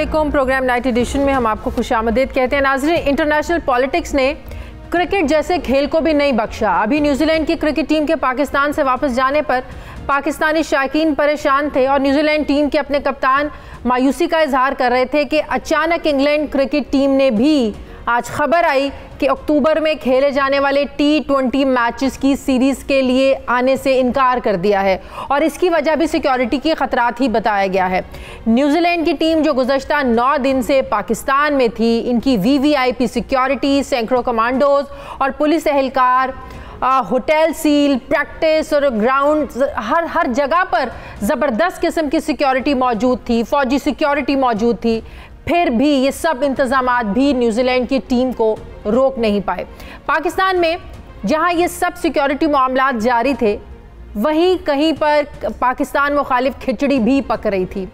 अस्सलामुअलैकुम। Programme night addition में हम आपको खुशामदीद कहते हैं। नाज़रीन, इंटरनेशनल पॉलिटिक्स ने क्रिकेट जैसे खेल को भी नहीं बख्शा। अभी न्यूजीलैंड की क्रिकेट टीम के पाकिस्तान से वापस जाने पर पाकिस्तानी शायकीन परेशान थे और न्यूजीलैंड टीम के अपने कप्तान मायूसी का इजहार कर रहे थे कि अचानक इंग्लैंड क्रिकेट टीम ने भी आज खबर आई कि अक्टूबर में खेले जाने वाले T20 मैचेस की सीरीज़ के लिए आने से इनकार कर दिया है और इसकी वजह भी सिक्योरिटी के ख़तरात ही बताया गया है। न्यूजीलैंड की टीम जो गुज़श्ता 9 दिन से पाकिस्तान में थी, इनकी VVIP सिक्योरिटी, सैकड़ों कमांडोज और पुलिस एहलकार, होटल सील, प्रैक्टिस और ग्राउंड, हर जगह पर ज़बरदस्त किस्म की सिक्योरिटी मौजूद थी, फ़ौजी सिक्योरिटी मौजूद थी। फिर भी ये सब इंतज़ामात भी न्यूजीलैंड की टीम को रोक नहीं पाए। पाकिस्तान में जहां ये सब सिक्योरिटी मामलात जारी थे, वहीं कहीं पर पाकिस्तान मुखालिफ खिचड़ी भी पक रही थी।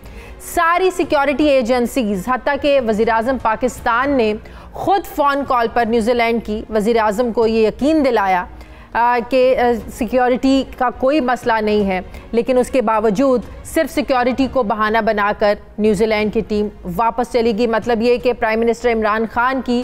सारी सिक्योरिटी एजेंसीज़, हत्ता के वज़ीर-ए-आज़म पाकिस्तान ने ख़ुद फ़ोन कॉल पर न्यूजीलैंड की वज़ीर-ए-आज़म को ये यकीन दिलाया कि सिक्योरिटी का कोई मसला नहीं है, लेकिन उसके बावजूद सिर्फ सिक्योरिटी को बहाना बनाकर न्यूजीलैंड की टीम वापस चली गई। मतलब ये कि प्राइम मिनिस्टर इमरान खान की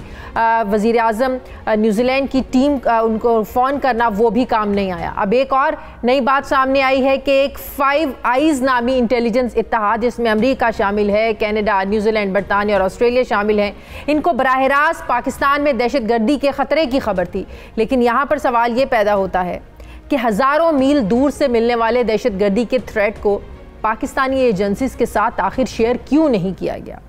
वज़ीर आज़म न्यूजीलैंड की टीम उनको फ़ोन करना, वो भी काम नहीं आया। अब एक और नई बात सामने आई है कि एक 5 आइज़ नामी इंटेलिजेंस इत्तेहाद, जिसमें अमेरिका शामिल है, कनाडा, न्यूजीलैंड, बरतानिया और ऑस्ट्रेलिया शामिल हैं, इनको बराह रास्त पाकिस्तान में दहशतगर्दी के ख़तरे की खबर थी। लेकिन यहाँ पर सवाल ये पैदा होता है कि हज़ारों मील दूर से मिलने वाले दहशतगर्दी के थ्रेट को पाकिस्तानी एजेंसीज के साथ आखिर शेयर क्यों नहीं किया गया।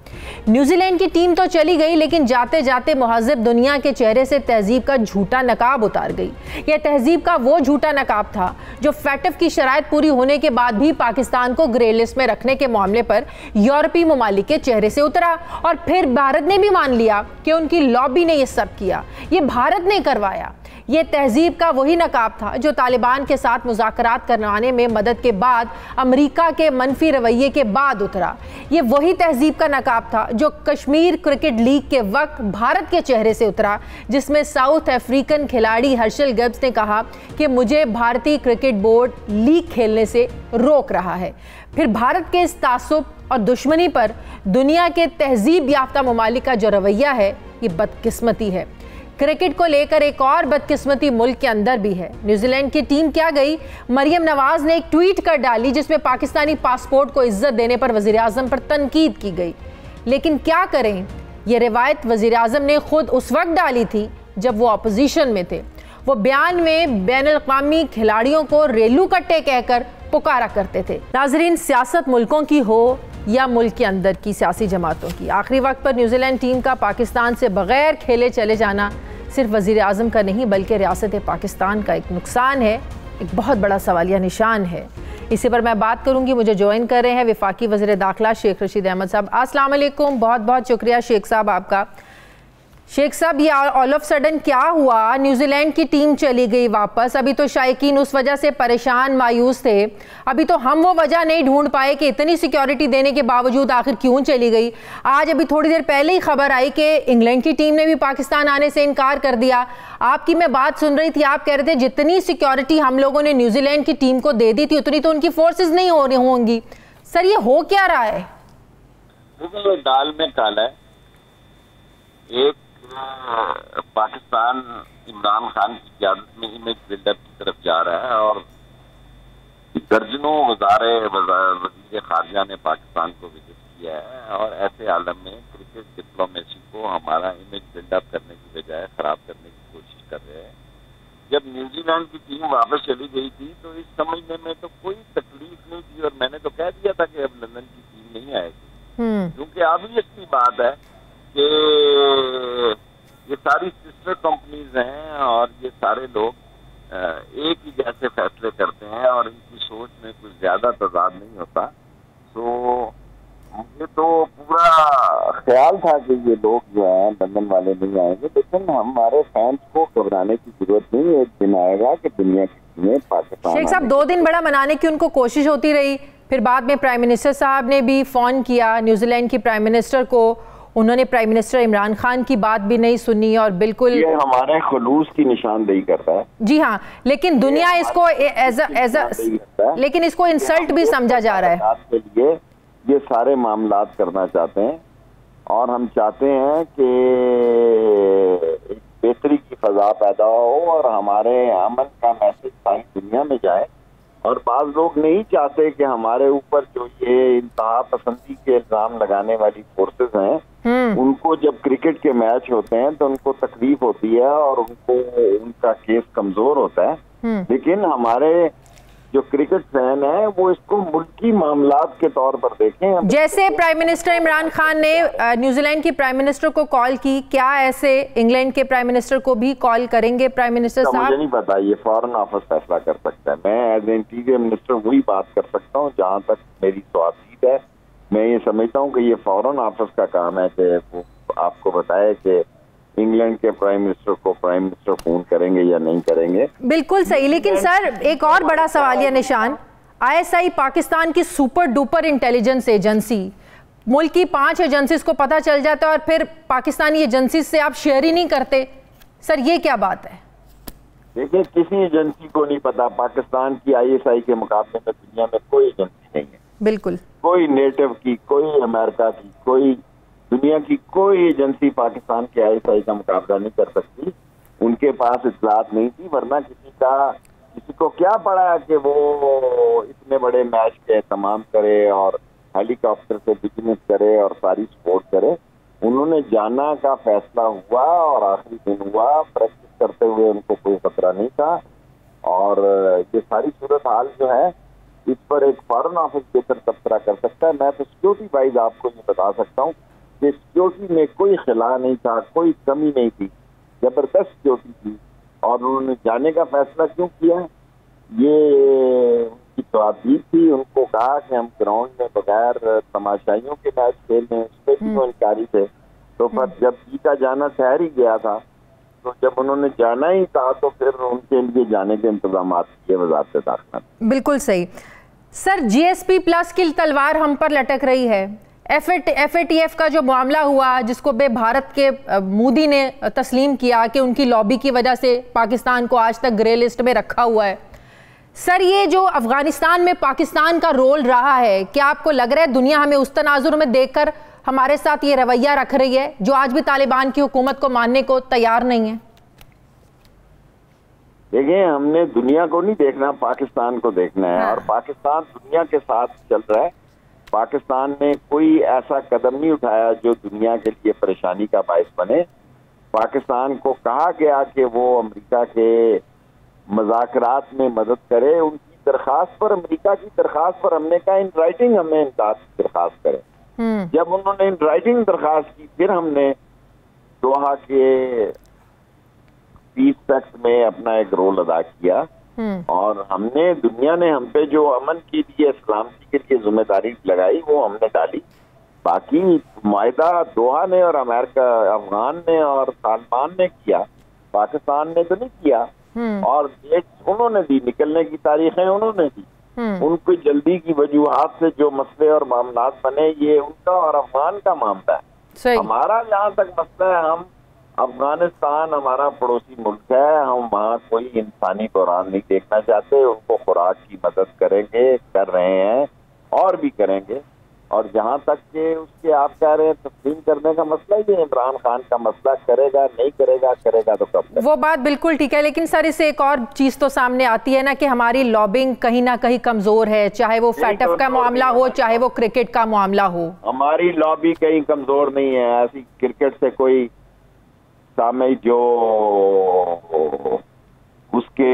न्यूजीलैंड की टीम तो चली गई, लेकिन जाते जाते मुहज़्ज़ब दुनिया के चेहरे से तहजीब का झूठा नकाब उतार गई। यह तहजीब का वो झूठा नकाब था जो फैटफ की शराइत पूरी होने के बाद भी पाकिस्तान को ग्रे लिस्ट में रखने के मामले पर यूरोपीय ममालिक के चेहरे से उतरा और फिर भारत ने भी मान लिया कि उनकी लॉबी ने यह सब किया, ये भारत ने करवाया। ये तहजीब का वही नकाब था जो तालिबान के साथ मुज़ाकरात करवाने में मदद के बाद अमेरिका के मनफी रवैये के बाद उतरा। ये वही तहजीब का नकाब था जो कश्मीर क्रिकेट लीग के वक्त भारत के चेहरे से उतरा, जिसमें साउथ अफ्रीकन खिलाड़ी हर्षल गिब्स ने कहा कि मुझे भारतीय क्रिकेट बोर्ड लीग खेलने से रोक रहा है। फिर भारत के इस तासुब और दुश्मनी पर दुनिया के तहजीब याफ्ता ममालिक का जो रवैया है, ये बदकिस्मती है। क्रिकेट को लेकर एक और बदकिस्मती मुल्क के अंदर भी है। न्यूजीलैंड की टीम क्या गई, मरियम नवाज ने एक ट्वीट कर डाली जिसमें पाकिस्तानी पासपोर्ट को इज्जत देने पर वज़ीर आज़म पर तनकीद की गई। लेकिन क्या करें, ये रिवायत वज़ीर आज़म ने खुद उस वक्त डाली थी जब वो अपोजिशन में थे। वो बयान में बैनुल-अक़वामी खिलाड़ियों को रेलू कट्टे कहकर पुकारा करते थे। नाज़रीन, सियासत मुल्कों की हो या मुल्क के अंदर की सियासी जमातों की, आखिरी वक्त पर न्यूजीलैंड टीम का पाकिस्तान से बग़ैर खेले चले जाना सिर्फ वज़ीर आज़म का नहीं बल्कि रियासत पाकिस्तान का एक नुकसान है, एक बहुत बड़ा सवालिया निशान है। इसी पर मैं बात करूंगी। मुझे ज्वाइन कर रहे हैं वफाकी वज़ीर दाखिला शेख रशीद अहमद साहब। अस्सलाम वालेकुम, बहुत बहुत शुक्रिया शेख साहब आपका। शेख साहब, ये ऑल ऑफ सडन क्या हुआ, न्यूजीलैंड की टीम चली गई वापस। अभी तो शायकीन उस वजह से परेशान मायूस थे, अभी तो हम वो वजह नहीं ढूंढ पाए कि इतनी सिक्योरिटी देने के बावजूद आखिर क्यों चली गई। आज अभी थोड़ी देर पहले ही खबर आई कि इंग्लैंड की टीम ने भी पाकिस्तान आने से इनकार कर दिया। आपकी मैं बात सुन रही थी, आप कह रहे थे जितनी सिक्योरिटी हम लोगों ने न्यूजीलैंड की टीम को दे दी थी उतनी तो उनकी फोर्सेज नहीं हो रही होंगी। सर, ये हो क्या रहा है? दाल में काला है। एक पाकिस्तान इमरान खान की क़यादत में इमेज बिल्डअप की तरफ जा रहा है और दर्जनों वज़ीर ख़ारजा ने पाकिस्तान को विजिट किया है और ऐसे आलम में क्रिकेट डिप्लोमेसी को हमारा इमेज बिल्डअप करने की बजाय ख़राब करने की कोशिश कर रहे हैं। जब न्यूजीलैंड की टीम वापस चली गई थी तो इस समझने में तो कोई तकलीफ नहीं थी और मैंने तो कह दिया था कि अब लंदन की टीम नहीं आएगी, क्योंकि ऑब्वियस सी बात है कि ये सारी सिस्टर कंपनीज हैं और ये सारे लोग एक ही जैसे फैसले करते हैं और इनकी सोच में कुछ ज्यादा तजाद नहीं होता। तो मुझे तो पूरा ख्याल था कि ये लोग जो हैं लंदन वाले नहीं आएंगे, लेकिन हमारे फैंस को घबराने की जरूरत नहीं। एक दिन आएगा कि दुनिया की पाकिस्तान। शेख साहब, 2 दिन बड़ा मनाने की उनको कोशिश होती रही, फिर बाद में प्राइम मिनिस्टर साहब ने भी फ़ोन किया न्यूजीलैंड की प्राइम मिनिस्टर को, उन्होंने प्राइम मिनिस्टर इमरान खान की बात भी नहीं सुनी और बिल्कुल ये हमारे खुलूस की निशानदेही करता है। जी हाँ, लेकिन दुनिया इसको लेकिन इसको इंसल्ट भी समझा जा रहा है। के लिए ये सारे मामलात करना चाहते हैं और हम चाहते हैं कि एक बेहतरी की फजा पैदा हो और हमारे अमन का मैसेज सारी दुनिया में जाए। और बाज़ लोग नहीं चाहते कि हमारे ऊपर जो ये इंतहा पसंदी के इल्जाम लगाने वाली फोर्सेस हैं, उनको जब क्रिकेट के मैच होते हैं तो उनको तकलीफ होती है और उनको उनका केस कमजोर होता है। लेकिन हमारे जो क्रिकेट फैन है वो इसको मुल्की मामलात के तौर पर देखें। जैसे प्राइम मिनिस्टर इमरान खान ने न्यूजीलैंड की प्राइम मिनिस्टर को कॉल की, क्या ऐसे इंग्लैंड के प्राइम मिनिस्टर को भी कॉल करेंगे प्राइम मिनिस्टर साहब? मुझे नहीं पता, ये फॉरेन ऑफिस फैसला कर सकता है। मैं एज ए इंटीरियर मिनिस्टर वही बात कर सकता हूँ जहाँ तक मेरी स्वाधीन है। मैं ये समझता हूँ कि ये फॉरेन ऑफिस का काम है कि वो आपको बताए कि इंग्लैंड के प्राइम मिनिस्टर फोन करेंगे या नहीं करेंगे। बिल्कुल सही। लेकिन सर एक और बड़ा सवालिया निशान, ISI पाकिस्तान की सुपर डुपर इंटेलिजेंस एजेंसी, मुल्क की 5 एजेंसीज को पता चल जाता है और फिर पाकिस्तानी एजेंसीज से आप शेयर ही नहीं करते। सर ये क्या बात है? देखिए, किसी एजेंसी को नहीं पता। पाकिस्तान की ISI के मुकाबले में दुनिया में कोई एजेंसी नहीं है। बिल्कुल, कोई नेटिव की, कोई अमेरिका की, कोई दुनिया की कोई एजेंसी पाकिस्तान के ISI का मुकाबला नहीं कर सकती। उनके पास इत्तलात नहीं थी, वरना किसी को क्या पड़ा कि वो इतने बड़े मैच के एहतमाम करे और हेलीकॉप्टर से बिजनेस करे और सारी सपोर्ट करे। उन्होंने जाना का फैसला हुआ और आखिरी दिन हुआ। प्रैक्टिस करते हुए उनको कोई खतरा नहीं था। और ये सारी सूरत हाल जो है इस पर एक फॉरेन ऑफिस बेहतर तबसरा कर सकता है। मैं तो सिक्योरिटी वाइज आपको ये बता सकता हूँ कि सिक्योरिटी में कोई खिला नहीं था, कोई कमी नहीं थी, जबरदस्त सिक्योरिटी थी। और उन्होंने जाने का फैसला क्यों किया, ये उनकी तवादीद थी। उनको कहा कि हम ग्राउंड में बगैर तमाशाइयों के मैच खेल रहे हैं, उस पर भी वो इनकारी थे। तो पर जब जीता जाना ठहर ही गया था, तो जब उन्होंने जाना ही था तो फिर उनके लिए जाने के इंतजाम किए वजारत दाखिला। बिल्कुल सही। सर GSP+ की तलवार हम पर लटक रही है। FATF का जो मामला हुआ, जिसको भारत के मोदी ने तस्लीम किया कि उनकी लॉबी की वजह से पाकिस्तान को आज तक ग्रे लिस्ट में रखा हुआ है। सर ये जो अफगानिस्तान में पाकिस्तान का रोल रहा है, क्या आपको लग रहा है दुनिया हमें उस तनाजुर में देखकर हमारे साथ ये रवैया रख रही है जो आज भी तालिबान की हुकूमत को मानने को तैयार नहीं है? देखिए, हमने दुनिया को नहीं देखना, पाकिस्तान को देखना है। और पाकिस्तान दुनिया के साथ चल रहा है। पाकिस्तान ने कोई ऐसा कदम नहीं उठाया जो दुनिया के लिए परेशानी का बायस बने। पाकिस्तान को कहा गया कि वो अमेरिका के मज़ाकरात में मदद करे। उनकी दरख्वास्त पर, अमेरिका की दरख्वास्त पर हमने कहा इन राइटिंग हमें इमदाद की दरख्वास्त करें। जब उन्होंने इन राइटिंग दरख्वास्त की, फिर हमने दोहा के पीस पैक्ट में अपना एक रोल अदा किया। और हमने, दुनिया ने हम पे जो अमन के लिए, सलामती के लिए जिम्मेदारी लगाई वो हमने डाली। बाकी मुआहदा दोहा ने और अमेरिका, अफगान ने और तालिबान ने किया, पाकिस्तान ने तो नहीं किया। और डेट्स उन्होंने दी, निकलने की तारीखें उन्होंने दी। उनकी जल्दी की वजूहात से जो मसले और मामलात बने, ये उनका और अफगान का मामला है। हमारा जहाँ तक मसला है, हम अफगानिस्तान हमारा पड़ोसी मुल्क है, हम वहाँ कोई इंसानी बहरान नहीं देखना चाहते। उनको खुराक की मदद करेंगे, कर रहे हैं और भी करेंगे। और जहाँ तक के उसके आप कह रहे हैं तस्लीम करने का मसला, ये इमरान खान का मसला, करेगा नहीं करेगा, करेगा तो कब। वो बात बिल्कुल ठीक है, लेकिन सर इससे एक और चीज तो सामने आती है ना कि हमारी लॉबिंग कहीं ना कहीं कमजोर है, चाहे वो FATF का मामला हो, चाहे वो क्रिकेट का मामला हो। हमारी लॉबी कहीं कमजोर नहीं है। ऐसी क्रिकेट से कोई सामने जो उसके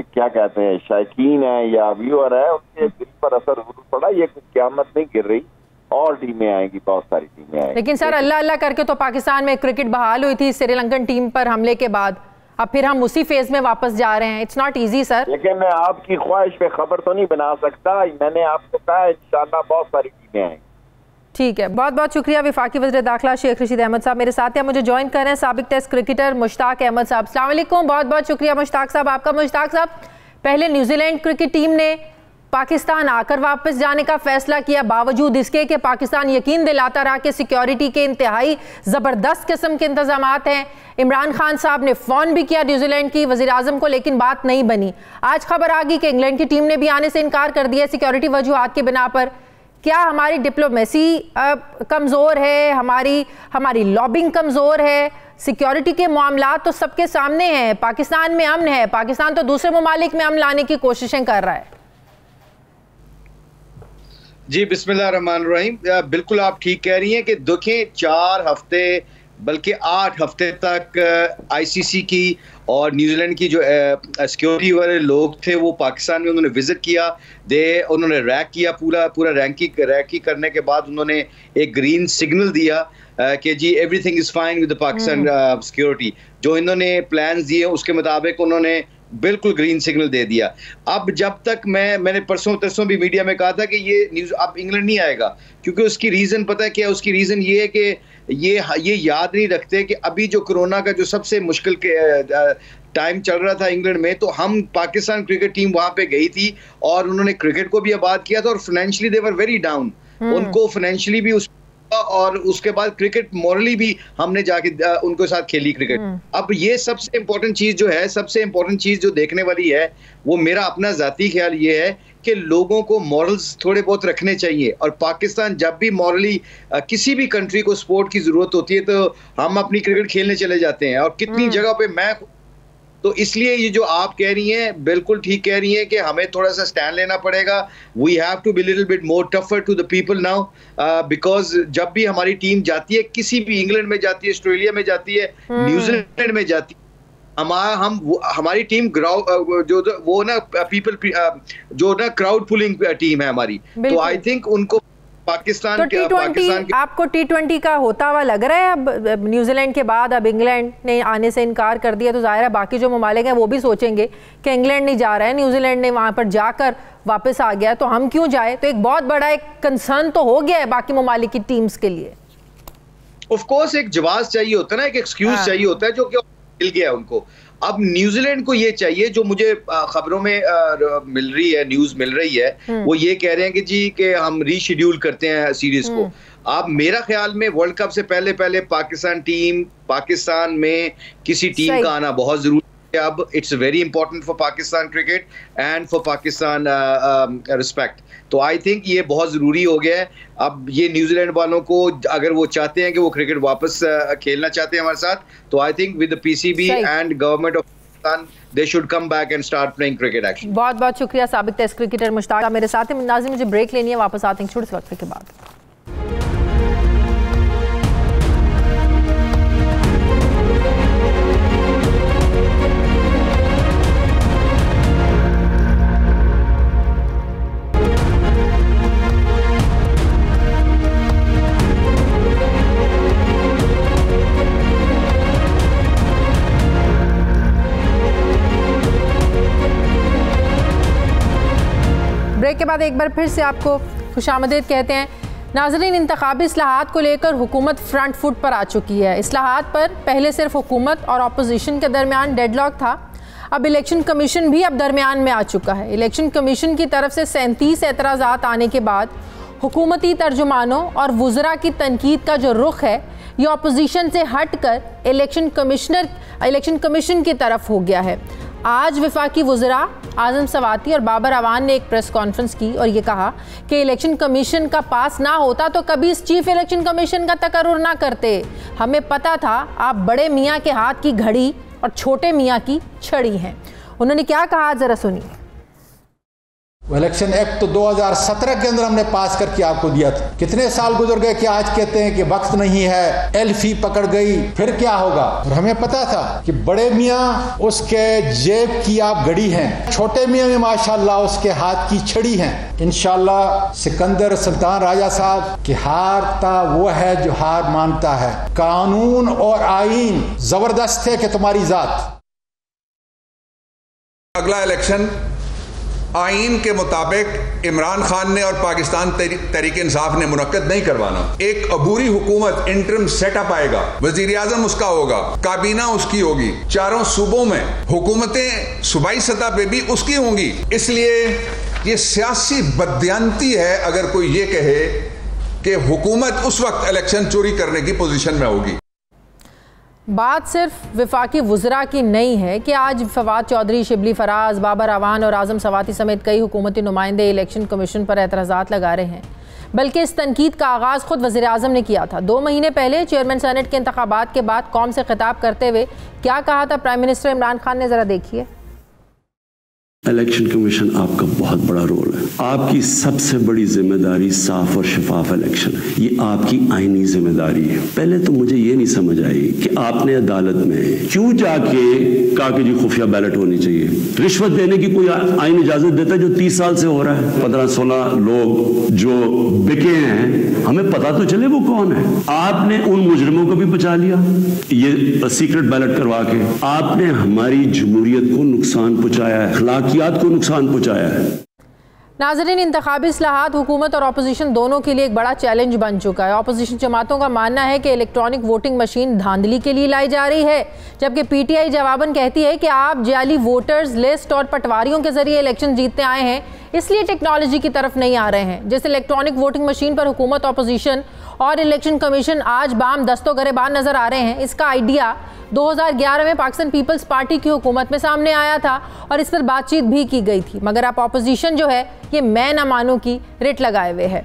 क्या कहते हैं शायकीन है या व्यूअर है, उनके दिल पर असर जरूर पड़ा। ये क़यामत नहीं गिर रही, और टीमें आएंगी, बहुत सारी टीमें आएंगी। लेकिन सर अल्लाह अल्लाह करके तो पाकिस्तान में क्रिकेट बहाल हुई थी श्रीलंकन टीम पर हमले के बाद। अब फिर हम उसी फेज में वापस जा रहे हैं। It's not easy sir. लेकिन मैं आपकी ख्वाहिश पे खबर तो नहीं बना सकता। मैंने आपको कहा इंशाल्लाह बहुत सारी टीमें आएंगी। ठीक है, बहुत बहुत शुक्रिया। वफाकी वज़ीर दाखिला शेख रशीद अहमद साहब मेरे साथ हैं। मुझे ज्वाइन कर रहे हैं साबिक टेस्ट क्रिकेटर मुश्ताक अहमद साहब। अस्सलाम वालेकुम, बहुत बहुत शुक्रिया मुश्ताक साहब आपका। मुश्ताक साहब, पहले न्यूजीलैंड क्रिकेट टीम ने पाकिस्तान आकर वापस जाने का फैसला किया, बावजूद इसके कि पाकिस्तान यकीन दिलाता रहा कि सिक्योरिटी के इंतहाई ज़बरदस्त किस्म के इंतजामात हैं। इमरान खान साहब ने फ़ोन भी किया न्यूजीलैंड की वज़ीर आज़म को, लेकिन बात नहीं बनी। आज खबर आ गई कि इंग्लैंड की टीम ने भी आने से इनकार कर दिया सिक्योरिटी वजूहात की बिना पर। क्या हमारी डिप्लोमेसी कमज़ोर है, हमारी लॉबिंग कमज़ोर है? सिक्योरिटी के मामला तो सबके सामने हैं, पाकिस्तान में अमन है, पाकिस्तान तो दूसरे ममालिक में अमन लाने की कोशिशें कर रहा है। जी बिस्मिल्लाह रहमान रहीम, बिल्कुल आप ठीक कह रही हैं कि देखें 4 हफ्ते बल्कि 8 हफ्ते तक आईसीसी की और न्यूजीलैंड की जो सिक्योरिटी वाले लोग थे वो पाकिस्तान में उन्होंने विजिट किया, उन्होंने रैक किया, पूरा रैकी करने के बाद उन्होंने एक ग्रीन सिग्नल दिया कि जी everything is fine with the Pakistan security. जो इन्होंने प्लान्स दिए उसके मुताबिक उन्होंने बिल्कुल ग्रीन सिग्नल दे दिया। अब जब तक मैंने परसों भी मीडिया में कहा था कि ये न्यूज़ अब इंग्लैंड नहीं आएगा, क्योंकि उसकी रीज़न पता है क्या? उसकी रीज़न ये है कि ये याद नहीं रखते कि अभी जो कोरोना का जो सबसे मुश्किल टाइम चल रहा था इंग्लैंड में, तो हम पाकिस्तान क्रिकेट टीम वहां पे गई थी और उन्होंने क्रिकेट को भी आबाद किया था और financially they were very down, उनको फाइनेंशियली भी और उसके बाद क्रिकेट मॉरली भी हमने जाके उनके साथ खेली क्रिकेट। अब ये सबसे इम्पोर्टेंट चीज जो है, सबसे इम्पोर्टेंट चीज जो देखने वाली है, वो मेरा अपना जाती ख्याल ये है कि लोगों को मॉरल्स थोड़े बहुत रखने चाहिए। और पाकिस्तान जब भी मॉरली किसी भी कंट्री को सपोर्ट की जरूरत होती है तो हम अपनी क्रिकेट खेलने चले जाते हैं, और कितनी जगह पे मैं तो इसलिए ये जो आप कह रही हैं बिल्कुल ठीक कह रही हैं कि हमें थोड़ा सा स्टैंड लेना पड़ेगा। We have to be little bit more tougher to the people now, because जब भी हमारी टीम जाती है, किसी भी इंग्लैंड में जाती है, ऑस्ट्रेलिया में जाती है, न्यूजीलैंड में जाती है, हमारी टीम वो ना पीपल जो ना क्राउड पुलिंग टीम है हमारी, तो आई थिंक उनको पाकिस्तान तो T20 आपको T20 का होता हुआ लग रहा है? अब न्यूजीलैंड के बाद अब इंग्लैंड ने आने से इनकार कर दिया, तो जाहिर है बाकी जो ममालिक हैं वो भी सोचेंगे कि इंग्लैंड नहीं जा रहा है, न्यूजीलैंड ने वहां पर जाकर वापस आ गया, तो हम क्यों जाए? तो एक बहुत बड़ा एक कंसर्न तो हो गया है बाकी ममालिक की टीम्स के लिए। ऑफ कोर्स एक जवाब चाहिए होता है ना, एक एक्सक्यूज चाहिए होता है, जो कि मिल गया उनको। अब न्यूजीलैंड को ये चाहिए, जो मुझे खबरों में मिल रही है, न्यूज मिल रही है, वो ये कह रहे हैं कि जी कि हम रीशेड्यूल करते हैं सीरीज को। अब मेरा ख्याल में वर्ल्ड कप से पहले पाकिस्तान में किसी टीम का आना बहुत जरूरी है। अब it's very important for Pakistan cricket and for Pakistan respect, तो आई थिंक ये बहुत जरूरी हो गया है। अब ये न्यूजीलैंड वालों को अगर वो चाहते हैं कि वो क्रिकेट वापस खेलना चाहते हैं हमारे साथ, तो I think with the PCB and government of Pakistan they should come back and start playing cricket action. बहुत बहुत शुक्रिया साबिक टेस्ट क्रिकेटर मुश्ताक मेरे साथ हैं। नाज़रीन मुझे ब्रेक लेनी है, वापस आते हैं छोटे से वक्त के बाद। ब्रेक के बाद एक बार फिर से आपको खुशामदीद कहते हैं। नाज़रीन, इंतखाबी इस्लाहात को लेकर हुकूमत फ्रंट फुट पर आ चुकी है। इस्लाहात पर पहले सिर्फ हुकूमत और अपोजिशन के दरमियान डेडलॉक था, अब इलेक्शन कमीशन भी अब दरमियान में आ चुका है। इलेक्शन कमीशन की तरफ से 37 एतराज़ात आने के बाद हुकूमती तर्जुमानों और वुज़रा की तनकीद का जो रुख है ये अपोजिशन से हट कर इलेक्शन कमीशन की तरफ हो गया है। आज वफाकी वुज़रा आज़म सवाती और बाबर अवान ने एक प्रेस कॉन्फ्रेंस की और ये कहा कि इलेक्शन कमीशन का पास ना होता तो कभी इस चीफ इलेक्शन कमीशन का तकर्रुर ना करते। हमें पता था आप बड़े मियाँ के हाथ की घड़ी और छोटे मियाँ की छड़ी हैं। उन्होंने क्या कहा, जरा सुनिए। इलेक्शन एक्ट तो 2017 के अंदर हमने पास करके आपको दिया था। कितने साल गुजर गए कि आज कहते हैं कि वक्त नहीं है, एल्फी पकड़ गई, फिर क्या होगा? और हमें पता था कि बड़े मियाँ उसके जेब की आप घड़ी हैं, छोटे मियाँ में माशाल्लाह उसके हाथ की छड़ी हैं। इंशाल्लाह सिकंदर सुल्तान राजा साहब की हारता वो है जो हार मानता है। कानून और आईन जबरदस्त है कि तुम्हारी जात। अगला इलेक्शन आईन के मुताबिक इमरान खान ने और पाकिस्तान तहरीक इंसाफ ने मुनक्कद नहीं करवाना। एक अबूरी हुकूमत इंटरिम सेटअप आएगा, वजीर आजम उसका होगा, काबीना उसकी होगी, चारों सूबों में हुकूमतें सूबाई सतह पे भी उसकी होंगी। इसलिए ये सियासी बददियानती है अगर कोई ये कहे कि हुकूमत उस वक्त इलेक्शन चोरी करने की पोजीशन में होगी। बात सिर्फ वफाकी वुज़रा की नहीं है कि आज फवाद चौधरी, शिबली फराज, बाबर अवान और आज़म सवाती समेत कई हुकूमती नुमाइंदे इलेक्शन कमीशन पर एतराज़ात लगा रहे हैं। बल्कि इस तनकीद का आगाज़ खुद वज़ीर आज़म ने किया था। 2 महीने पहले चेयरमैन सेनेट के इंतखाबात के बाद कौम से खिताब करते हुए क्या कहा था प्राइम मिनिस्टर इमरान खान ने, ज़रा देखिए। इलेक्शन कमीशन आपका बहुत बड़ा रोल है। आपकी सबसे बड़ी जिम्मेदारी साफ और शफाफ इलेक्शन है। ये आपकी आईनी जिम्मेदारी है। पहले तो मुझे ये नहीं समझ आई कि आपने अदालत में क्यों जाके कहा कि जी खुफिया बैलेट होनी चाहिए। रिश्वत देने की कोई आईन इजाजत देता है जो 30 साल से हो रहा है। 15-16 लोग जो बिके हैं, हमें पता तो चले वो कौन है। आपने उन मुजरिमों को भी बचा लिया ये सीक्रेट बैलेट करवा के। आपने हमारी जमहूरियत को नुकसान पहुंचाया है, अखलाकियात को नुकसान पहुंचाया है। नाज़रीन, इंतखाबी इस्लाहात हुकूमत और अपोजिशन दोनों के लिए एक बड़ा चैलेंज बन चुका है। अपोजिशन जमातों का मानना है कि इलेक्ट्रॉनिक वोटिंग मशीन धांधली के लिए लाई जा रही है, जबकि पीटीआई जवाबन कहती है कि आप जाली वोटर्स लिस्ट और पटवारियों के जरिए इलेक्शन जीतते आए हैं, इसलिए टेक्नोलॉजी की तरफ नहीं आ रहे हैं। जैसे इलेक्ट्रॉनिक वोटिंग मशीन पर हुकूमत, अपोजिशन और इलेक्शन कमीशन आज बाम दस्तों गरेबान नजर आ रहे हैं। इसका आइडिया 2011 में पाकिस्तान पीपल्स पार्टी की हुकूमत में सामने आया था और इस पर बातचीत भी की गई थी, मगर अब अपोजिशन जो है ये मैं ना मानूं की रिट लगाए हुए है।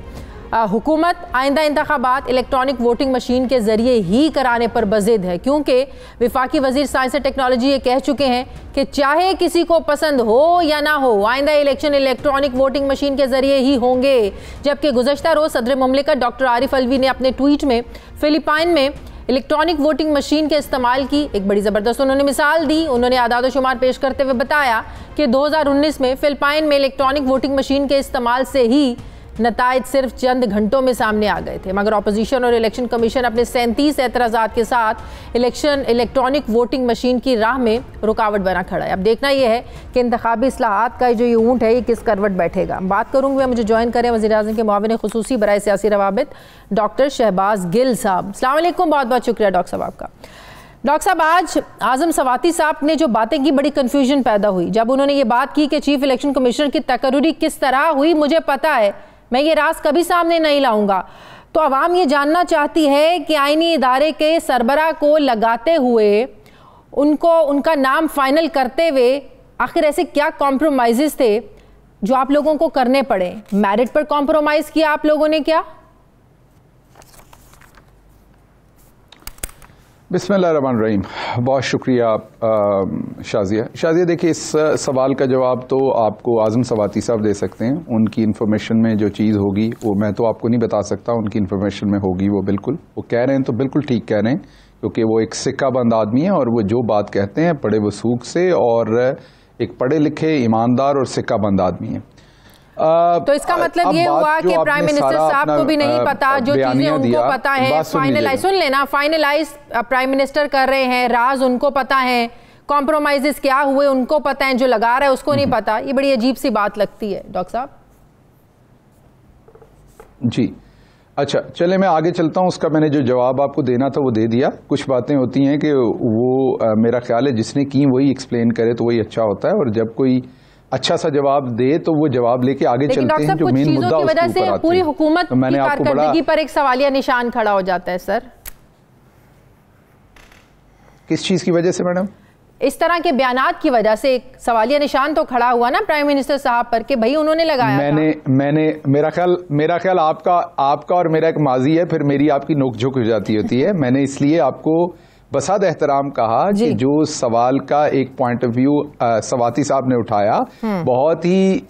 हुकूमत आइंदा इंतखाबात इलेक्ट्रॉनिक वोटिंग मशीन के जरिए ही कराने पर बज़िद है, क्योंकि वफाकी वजीर साइंस और टेक्नोलॉजी ये कह चुके हैं कि चाहे किसी को पसंद हो या ना हो, आइंदा इलेक्शन इलेक्ट्रॉनिक वोटिंग मशीन के जरिए ही होंगे। जबकि गुज़श्ता रोज़ सदर मुमलिकत डॉक्टर आरिफ अलवी ने अपने ट्वीट में फिलिपाइन में इलेक्ट्रॉनिक वोटिंग मशीन के इस्तेमाल की एक बड़ी ज़बरदस्त उन्होंने मिसाल दी। उन्होंने आदाद शुमार पेश करते हुए बताया कि 2019 में फिलिपाइन में इलेक्ट्रॉनिक वोटिंग मशीन के इस्तेमाल से ही नताइज सिर्फ चंद घंटों में सामने आ गए थे, मगर अपोजिशन और इलेक्शन कमीशन अपने 37 एतराज़ात के साथ इलेक्ट्रॉनिक वोटिंग मशीन की राह में रुकावट बना खड़ा है। अब देखना यह है कि इंतखाबी इस्लाहात का जो ये ऊँट है ये किस करवट बैठेगा। बात करूँगी मैं, मुझे ज्वाइन करें वज़ीर आज़म के मुआविन खुसूसी बराए सियासी रवाबित डॉक्टर शहबाज गिल साहब। अस्सलाम वालेकुम, बहुत बहुत शुक्रिया डॉक्टर साहब आपका। डॉक्टर साहब, आज आज़म सवाती साहब ने जो बातें की, बड़ी कन्फ्यूजन पैदा हुई जब उन्होंने ये बात की कि चीफ इलेक्शन कमिश्नर की तकर्री किस तरह हुई मुझे पता है, मैं ये राज कभी सामने नहीं लाऊंगा। तो अवाम ये जानना चाहती है कि आईनी इदारे के सरबरा को लगाते हुए उनको उनका नाम फाइनल करते हुए आखिर ऐसे क्या कॉम्प्रोमाइज़ थे जो आप लोगों को करने पड़े? मेरिट पर कॉम्प्रोमाइज़ किया आप लोगों ने क्या? बिस्मिल्लाहिर्रहमानिर्रहीम। बहुत शुक्रिया शाजिया। देखिए, इस सवाल का जवाब तो आपको आज़म सवाती साहब दे सकते हैं। उनकी इन्फॉर्मेशन में जो चीज़ होगी वो मैं तो आपको नहीं बता सकता, उनकी इन्फॉर्मेशन में होगी वो बिल्कुल, वो कह रहे हैं तो बिल्कुल ठीक कह रहे हैं, क्योंकि वो एक सिक्का बंद आदमी है और वो जो बात कहते हैं बड़े वसूख से, और एक पढ़े लिखे ईमानदार और सिक्का बंद आदमी है। तो इसका मतलब ये हुआ कि प्राइम मिनिस्टर साहब को भी नहीं पता जो चीजें उनको पता है, फाइनलाइज सुन लेना, फाइनलाइज प्राइम मिनिस्टर कर रहे हैं, राज उनको पता है, कॉम्प्रोमाइजेस क्या हुए उनको पता है, जो लगा रहा है उसको नहीं पता। ये बड़ी अजीब सी बात लगती है डॉक्टर साहब। जी अच्छा, चले मैं आगे चलता हूं। उसका मैंने जो जवाब आपको देना था वो दे दिया। कुछ बातें होती हैं कि वो मेरा ख्याल है जिसने की वही एक्सप्लेन करे तो वही अच्छा होता है, और जब कोई अच्छा सा जवाब दे तो वो जवाब लेके आगे चलते हैं जो मेन मुद्दा उसके ऊपर आते हैं। पूरी हुकूमत की कारकर्दगी पर एक सवालिया निशान खड़ा हो जाता है सर। किस चीज की वजह से मैडम? इस तरह के बयानात की वजह से एक सवालिया निशान तो खड़ा हुआ ना प्राइम मिनिस्टर साहब पर कि भाई उन्होंने लगाया। मैंने मेरा ख्याल आपका और मेरा एक माजी है, फिर मेरी आपकी नोकझोंक हो जाती होती है। मैंने इसलिए आपको बसाद एहतराम कहा कि जो सवाल का एक पॉइंट ऑफ व्यू सवाती साहब ने उठाया, बहुत ही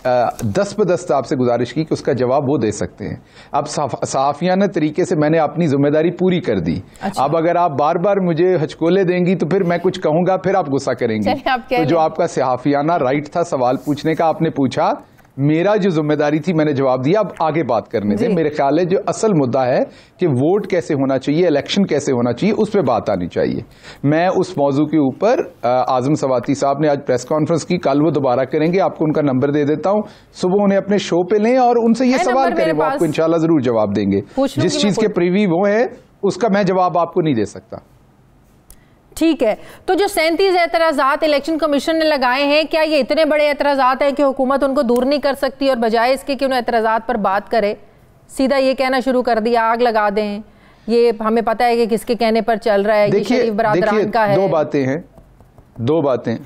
दस्त आपसे गुजारिश की कि उसका जवाब वो दे सकते हैं। अब सहाफियाना तरीके से मैंने अपनी जिम्मेदारी पूरी कर दी। अच्छा। अब अगर आप बार बार मुझे हचकोले देंगी तो फिर मैं कुछ कहूंगा, फिर आप गुस्सा करेंगी। तो जो आपका सहाफियाना राइट था सवाल पूछने का, आपने पूछा, मेरा जो जिम्मेदारी थी मैंने जवाब दिया। अब आगे बात करने से मेरे ख्याल है जो असल मुद्दा है कि वोट कैसे होना चाहिए, इलेक्शन कैसे होना चाहिए, उस पर बात आनी चाहिए। मैं उस मौजू के ऊपर आज़म सवाती साहब ने आज प्रेस कॉन्फ्रेंस की, कल वो दोबारा करेंगे। आपको उनका नंबर दे देता हूं, सुबह उन्हें अपने शो पे लें और उनसे ये सवाल करें, वो आपको इंशाल्लाह जरूर जवाब देंगे। जिस चीज के प्रीवी वो है उसका मैं जवाब आपको नहीं दे सकता। ठीक है, तो जो 37 एतराज़ात इलेक्शन कमीशन ने लगाए हैं, क्या ये इतने बड़े एतराज़ात हैं कि हुकूमत उनको दूर नहीं कर सकती, और बजाय इसके कि उन एतराज़ात पर बात करे सीधा ये कहना शुरू कर दिया आग लगा दें, ये हमें पता है कि किसके कहने पर चल रहा है, ये शरीफ बरादरान का है। दो बातें हैं।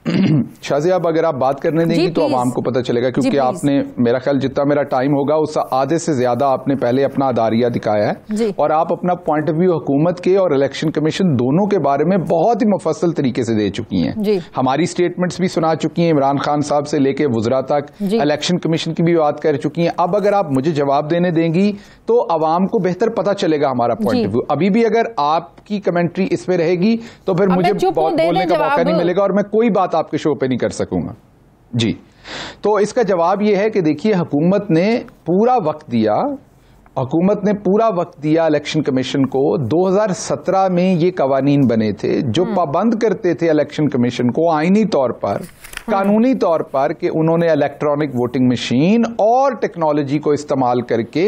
शाजिया, अब अगर आप बात करने देंगी तो आवाम को पता चलेगा, क्योंकि आपने मेरा ख्याल जितना मेरा टाइम होगा उस आधे से ज्यादा आपने पहले अपना अदारिया दिखाया है और आप अपना पॉइंट ऑफ व्यू हुकूमत के और इलेक्शन कमीशन दोनों के बारे में बहुत ही मुफस्सल तरीके से दे चुकी हैं। हमारी स्टेटमेंट्स भी सुना चुकी हैं, इमरान खान साहब से लेके वुज़रा तक, इलेक्शन कमीशन की भी बात कर चुकी हैं। अब अगर आप मुझे जवाब देने देंगी तो आवाम को बेहतर पता चलेगा हमारा पॉइंट ऑफ व्यू। अभी भी अगर आपकी कमेंट्री इस पे रहेगी तो फिर मुझे बोलने का मौका नहीं मिलेगा और मैं कोई बात आपके शो पे नहीं कर सकूंगा। जी, तो इसका जवाब यह है कि देखिए, हुकूमत ने पूरा वक्त दिया इलेक्शन कमीशन को। 2017 में ये कवानीन बने थे जो पाबंद करते थे इलेक्शन कमीशन को आईनी तौर पर, कानूनी तौर पर, कि उन्होंने इलेक्ट्रॉनिक वोटिंग मशीन और टेक्नोलॉजी को इस्तेमाल करके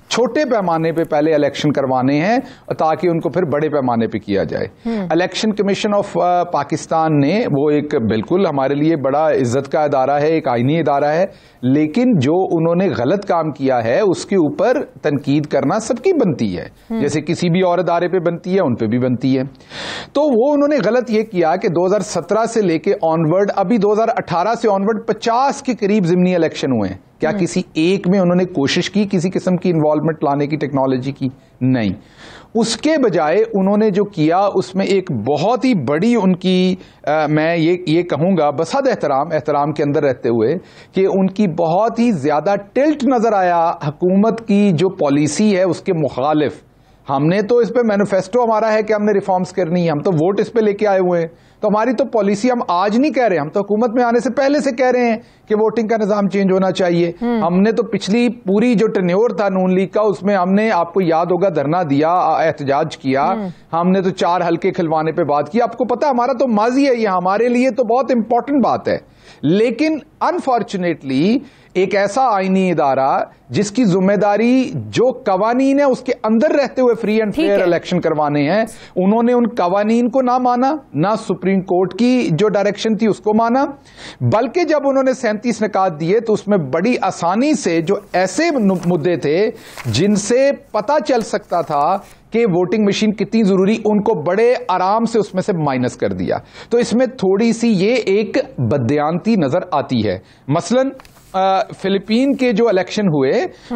छोटे पैमाने पे पहले इलेक्शन करवाने हैं ताकि उनको फिर बड़े पैमाने पे किया जाए। इलेक्शन कमीशन ऑफ पाकिस्तान ने, वो एक बिल्कुल हमारे लिए बड़ा इज्जत का इदारा है, एक आईनी इदारा है, लेकिन जो उन्होंने गलत काम किया है उसके ऊपर तनकीद करना सबकी बनती है, जैसे किसी भी और इदारे पे बनती है, उन पे भी बनती है। तो वो उन्होंने गलत ये किया कि 2017 से लेके ऑनवर्ड, अभी 2018 से ऑनवर्ड 50 के करीब ज़िमनी इलेक्शन हुए हैं। क्या किसी एक में उन्होंने कोशिश की किसी किस्म की इन्वॉल्वमेंट लाने की टेक्नोलॉजी की? नहीं। उसके बजाय उन्होंने जो किया उसमें एक बहुत ही बड़ी उनकी मैं ये कहूंगा बसद एहतराम के अंदर रहते हुए कि उनकी बहुत ही ज्यादा टिल्ट नजर आया हुकूमत की जो पॉलिसी है उसके मुखालिफ। हमने तो इस पे मैनिफेस्टो हमारा है कि हमने रिफॉर्म्स करनी है, हम तो वोट इस पे लेके आए हुए हैं, तो हमारी तो पॉलिसी हम आज नहीं कह रहे, हम तो हुकूमत में आने से पहले से कह रहे हैं कि वोटिंग का निजाम चेंज होना चाहिए। हमने तो पिछली पूरी जो टेन्योर था नून लीग का, उसमें हमने, आपको याद होगा, धरना दिया, एहतजाज किया, हमने तो 4 हल्के खिलवाने पे बात की। आपको पता है हमारा तो माजी है, ये हमारे लिए तो बहुत इंपॉर्टेंट बात है। लेकिन अनफॉर्चुनेटली एक ऐसा आईनी इदारा जिसकी जिम्मेदारी जो कवानीन है उसके अंदर रहते हुए फ्री एंड फेयर इलेक्शन करवाने हैं, उन्होंने उन कवानीन को ना माना, ना सुप्रीम कोर्ट की जो डायरेक्शन थी उसको माना, बल्कि जब उन्होंने 37 निकात दिए तो उसमें बड़ी आसानी से जो ऐसे मुद्दे थे जिनसे पता चल सकता था कि वोटिंग मशीन कितनी जरूरी, उनको बड़े आराम से उसमें से माइनस कर दिया। तो इसमें थोड़ी सी ये एक बदयांती नजर आती है। मसलन फिलीपीन के जो इलेक्शन हुए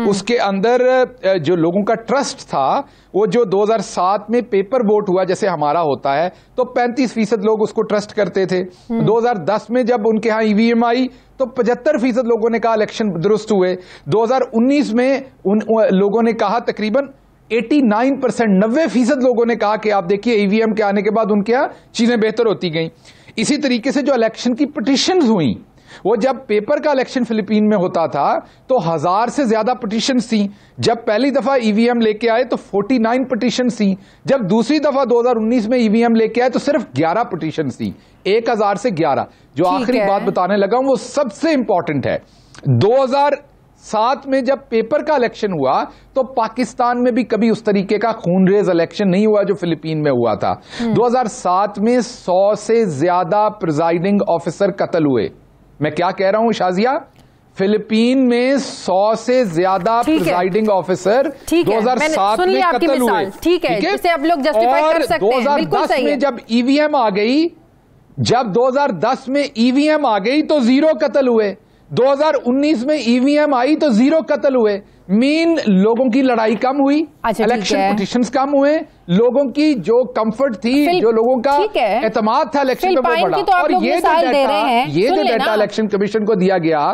उसके अंदर जो लोगों का ट्रस्ट था, वो जो 2007 में पेपर वोट हुआ जैसे हमारा होता है, तो 35% लोग उसको ट्रस्ट करते थे। 2010 में जब उनके यहाँ ईवीएम आई तो 75% लोगों ने कहा इलेक्शन दुरुस्त हुए। 2019 में उन लोगों ने कहा, तकरीबन 89%, 90% लोगों ने कहा कि आप देखिए ईवीएम के आने के बाद उनके यहाँ चीजें बेहतर होती गई। इसी तरीके से जो इलेक्शन की पिटीशंस हुई, वो जब पेपर का इलेक्शन फिलीपीन में होता था तो 1000 से ज्यादा पिटीशंस थी। जब पहली दफा ईवीएम लेके आए तो 49 पिटीशंस थी। जब दूसरी दफा 2019 में ईवीएम लेके आए तो सिर्फ 11 पिटीशंस थी, 1000 से 11। जो आखिरी बात बताने लगा हूं वो सबसे इंपॉर्टेंट है। 2007 में जब पेपर का इलेक्शन हुआ तो पाकिस्तान में भी कभी उस तरीके का खूनरेज इलेक्शन नहीं हुआ जो फिलीपीन में हुआ था। 2007 में 100 से ज्यादा प्रिजाइडिंग ऑफिसर कत्ल हुए। मैं क्या कह रहा हूं शाजिया, फिलीपीन में 100 से ज्यादा प्रिजाइडिंग ऑफिसर 2007 में कत्ल हुए। ठीक है, जिसे अब लोग जस्टिफाई कर सकते हैं। 2010 में जब ईवीएम आ गई, जब 2010 में ईवीएम आ गई तो 0 कत्ल हुए। 2019 में ईवीएम आई तो 0 कत्ल हुए। मीन लोगों की लड़ाई कम हुई, इलेक्शन पिटीशंस कम हुए, लोगों की जो कंफर्ट थी, जो लोगों का एतमाद था इलेक्शन पे वो बढ़ा। तो और ये जो डाटा इलेक्शन कमीशन को दिया गया,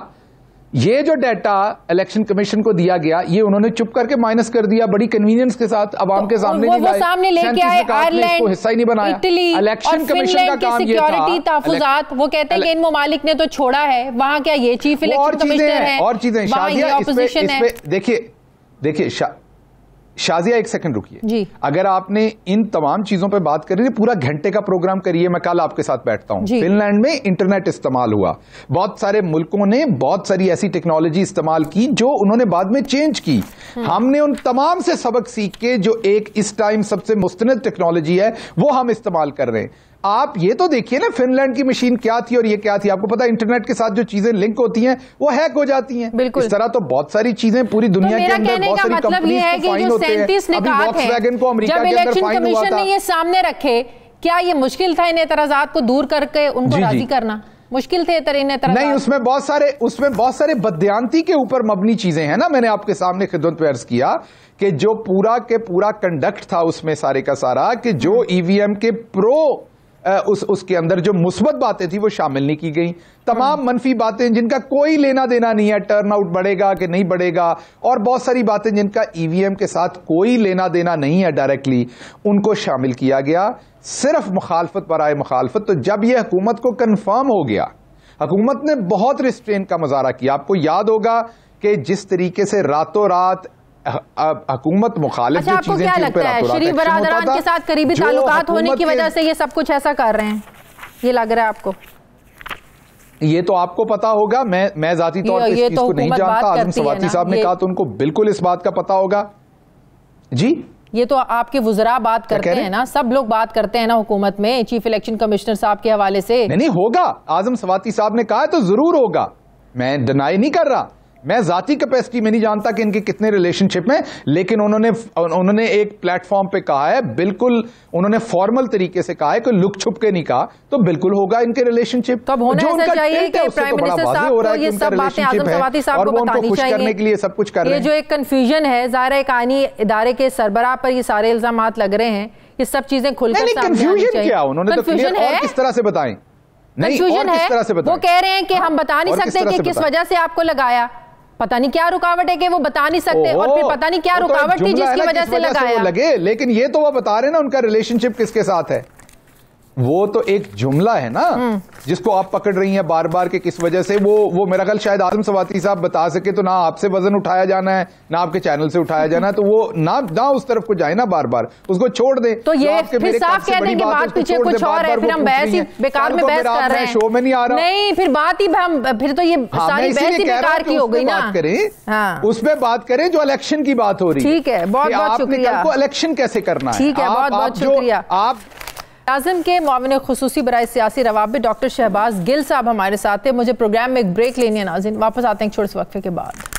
ये जो डाटा इलेक्शन कमीशन को दिया गया, ये उन्होंने चुप करके माइनस कर दिया बड़ी कन्वीनियंस के साथ, आवाम के सामने नहीं लाए, सामने लेके आए। आयरलैंड, हिस्सा ही नहीं बनाया। इलेक्शन कमीशन का काम ये था, तहफुजात, वो कहते हैं कि इन ममालिक ने तो छोड़ा है, वहां क्या ये चीफ इलेक्शन कमिश्नर है और चीजें। शाजिया देखिए शाजिया एक सेकंड रुकिए। अगर आपने इन तमाम चीजों पे बात करी, पूरा घंटे का प्रोग्राम करिए, मैं कल आपके साथ बैठता हूं। फिनलैंड में इंटरनेट इस्तेमाल हुआ, बहुत सारे मुल्कों ने बहुत सारी ऐसी टेक्नोलॉजी इस्तेमाल की जो उन्होंने बाद में चेंज की। हमने उन तमाम से सबक सीख के जो एक इस टाइम सबसे मुस्तनद टेक्नोलॉजी है वो हम इस्तेमाल कर रहे हैं। आप ये तो देखिए ना, फिनलैंड की मशीन क्या थी और ये क्या थी। आपको पता है इंटरनेट के साथ जो चीजें लिंक होती हैं वो हैक हो जाती हैं। इस तरह तो बहुत सारी चीजें पूरी दुनिया के अंदर बहुत सारी कंपनीज को फाइन होते हैं। अभी वॉक्सवैगन को अमेरिका के अंदर फाइन हुआ था। ये सामने रखे क्या ये मुश्किल था इन एतराजात को दूर करके उनको राजी करना? मुश्किल थे इन एतराजात? नहीं, उसमें बहुत सारे बदयांती के ऊपर मबनी चीजें हैं ना। मैंने आपके सामने खिदमत में अर्ज किया कि जो पूरा के पूरा कंडक्ट था उसमें सारे का सारा, कि जो ईवीएम के उसके अंदर जो मुस्बत बातें थी वो शामिल नहीं की गई। तमाम मनफी बातें जिनका कोई लेना देना नहीं है, टर्न आउट बढ़ेगा कि नहीं बढ़ेगा, और बहुत सारी बातें जिनका ईवीएम के साथ कोई लेना देना नहीं है डायरेक्टली, उनको शामिल किया गया। सिर्फ मुखालफत बराए मुखालफत। तो जब यह हुकूमत को कंफर्म हो गया, हुकूमत ने बहुत रिस्ट्रेन का मुजाहरा किया। आपको याद होगा कि जिस तरीके से रातों रात हुकूमत मुखालिफ जो चीजें क्या लगता है शरीफ बरादरान के साथ करीबी ताल्लुकात होने की वजह से ये सब कुछ ऐसा कर रहे हैं, ये लग रहा है आपको? ये तो आपको पता होगा, मैं जाती तौर पर इस चीज को नहीं जानता। आजम सवाती साहब ने कहा तो उनको बिल्कुल इस बात का पता होगा। जी, ये तो आपके वुज़रा बात करते हैं ना, सब लोग बात करते हैं ना हुकूमत में, चीफ इलेक्शन कमिश्नर साहब के हवाले से। नहीं होगा, आजम सवाती साहब ने कहा तो जरूर होगा, मैं डिनाई नहीं कर रहा। मैं जाती कैपेसिटी में नहीं जानता कि इनके कितने रिलेशनशिप में, लेकिन उन्होंने एक प्लेटफॉर्म पे कहा है, बिल्कुल उन्होंने फॉर्मल तरीके से कहा है, कोई लुक छुप के नहीं कहा, तो बिल्कुल होगा इनके रिलेशनशिप। कब होना ऐसा चाहिए कि प्राइम मिनिस्टर साहब को ये सब बातें आजम सवाती साहब को बतानी चाहिए, करने के लिए सब कुछ कर रहे हैं। ये जो एक कंफ्यूजन है, ज़ाहिर है कानी इदारे के सरबराह पर ये सारे इल्जामात लग रहे हैं, ये सब चीजें खुलकर सामने आनी चाहिए। कंफ्यूजन क्या, उन्होंने तो क्लियर और किस तरह से बताएं? नहीं, और किस तरह से बताएं? वो कह रहे हैं कि हम बता नहीं सकते कि किस वजह से आपको लगाया, पता नहीं क्या रुकावट है कि वो बता नहीं सकते, और फिर पता नहीं क्या रुकावट थी जिसकी वजह से लगाया। लगे, लेकिन ये तो वो बता रहे हैं ना उनका रिलेशनशिप किसके साथ है। वो तो एक जुमला है ना जिसको आप पकड़ रही हैं बार बार के किस वजह से। वो मेरा ख्याल शायद आजम सवाती साहब बता सके तो ना आपसे वजन उठाया जाना है, ना आपके चैनल से उठाया जाना है, तो वो ना उस तरफ को जाए ना, बार बार उसको छोड़ दे। तो ये फिर साफ कह दें कि बात पीछे कुछ और है, फिर हम बहस ही बेकार में बहस कर रहे हैं, शो में नहीं आ रहा। नहीं, फिर बात ही फिर तो ये सारी बहस ही बेकार की हो गई ना। उसमें बात करें जो इलेक्शन की बात हो रही है। ठीक है, बहुत बहुत शुक्रिया। इलेक्शन कैसे करना है, ठीक है, बहुत बहुत शुक्रिया। आप आज़म के मुआविन खुसूसी बराए सियासी रवाबित डॉक्टर शहबाज गिल साहब हमारे साथ थे। मुझे प्रोग्राम में एक ब्रेक लेनी है नाज़रीन, वापस आते हैं एक छोटे से वक्फे के बाद।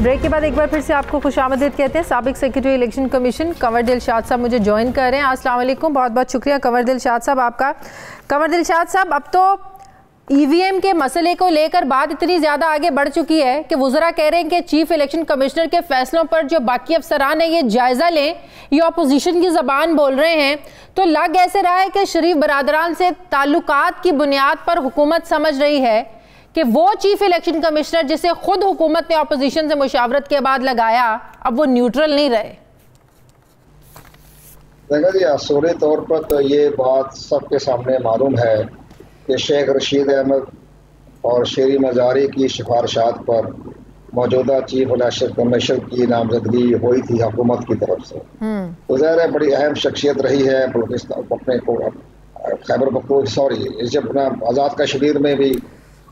ब्रेक के बाद एक बार फिर से आपको खुशामदीद कहते हैं। साबिक secretary election commission Kanwar Dilshad साहब मुझे ज्वाइन कर रहे हैं। अस्सलाम वालेकुम, बहुत बहुत शुक्रिया कंवर दिलशाद साहब आपका। कंवर दिलशाद साहब, अब तो ईवीएम के मसले को लेकर बात इतनी ज़्यादा आगे बढ़ चुकी है कि वुज़रा कह रहे हैं कि चीफ इलेक्शन कमिश्नर के फैसलों पर जो बाकी अफसरान है ये जायज़ा लें, ये अपोजिशन की ज़बान बोल रहे हैं। तो लग ऐसे रहा है कि शरीफ बरादरान से ताल्लुकात की बुनियाद पर हुकूमत समझ रही है कि वो चीफ इलेक्शन कमिश्नर जिसे खुद हुकूमत ने अपोजिशन से मुशावरत के बाद लगाया, अब वो न्यूट्रल नहीं रहे। देखा जी, असूली तौर पर तो ये बात सबके सामने मालूम है कि शेख रशीद अहमद और शेरी मजारी की सिफारिशात पर मौजूदा चीफ इलेक्शन कमिश्नर की नामजदगी हुई थी हुकूमत की तरफ से। तो ज़ाहिर है बड़ी अहम शख्सियत रही है अपने को खैबर पख्तूनख्वा जब आज़ाद कश्मीर में भी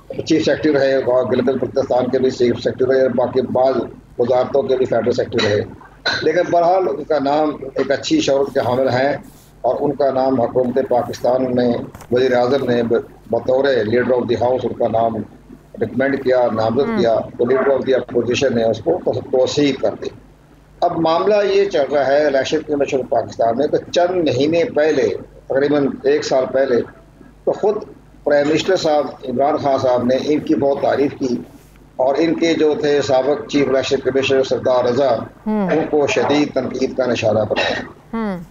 चीफ सेक्रेटरी रहे और गिलगित बल्तिस्तान के भी चीफ सेक्रेटरी रहे, बाकी बाद वजारतों के भी फेडरल सेक्रेटरी रहे। लेकिन बहरहाल उनका नाम एक अच्छी शौहरत के हामिल हैं और उनका नाम हुकूमत पाकिस्तान में वज़ीर आज़म ने बतौर लीडर ऑफ द हाउस उनका नाम रिकमेंड किया, नामजद किया, तो लीडर ऑफ द अपोजिशन ने उसको तौसीह कर दी। अब मामला ये चल रहा है इलेक्शन कमीशन पाकिस्तान में, तो चंद महीने पहले, तकरीबन 1 साल पहले, तो ख़ुद प्राइम मिनिस्टर साहब इमरान खान साहब ने इनकी बहुत तारीफ की और इनके जो थे साबिक चीफ इलेक्शन कमिश्नर सरदार रजा, उनको शदीद तनकीद का निशाना बनाया।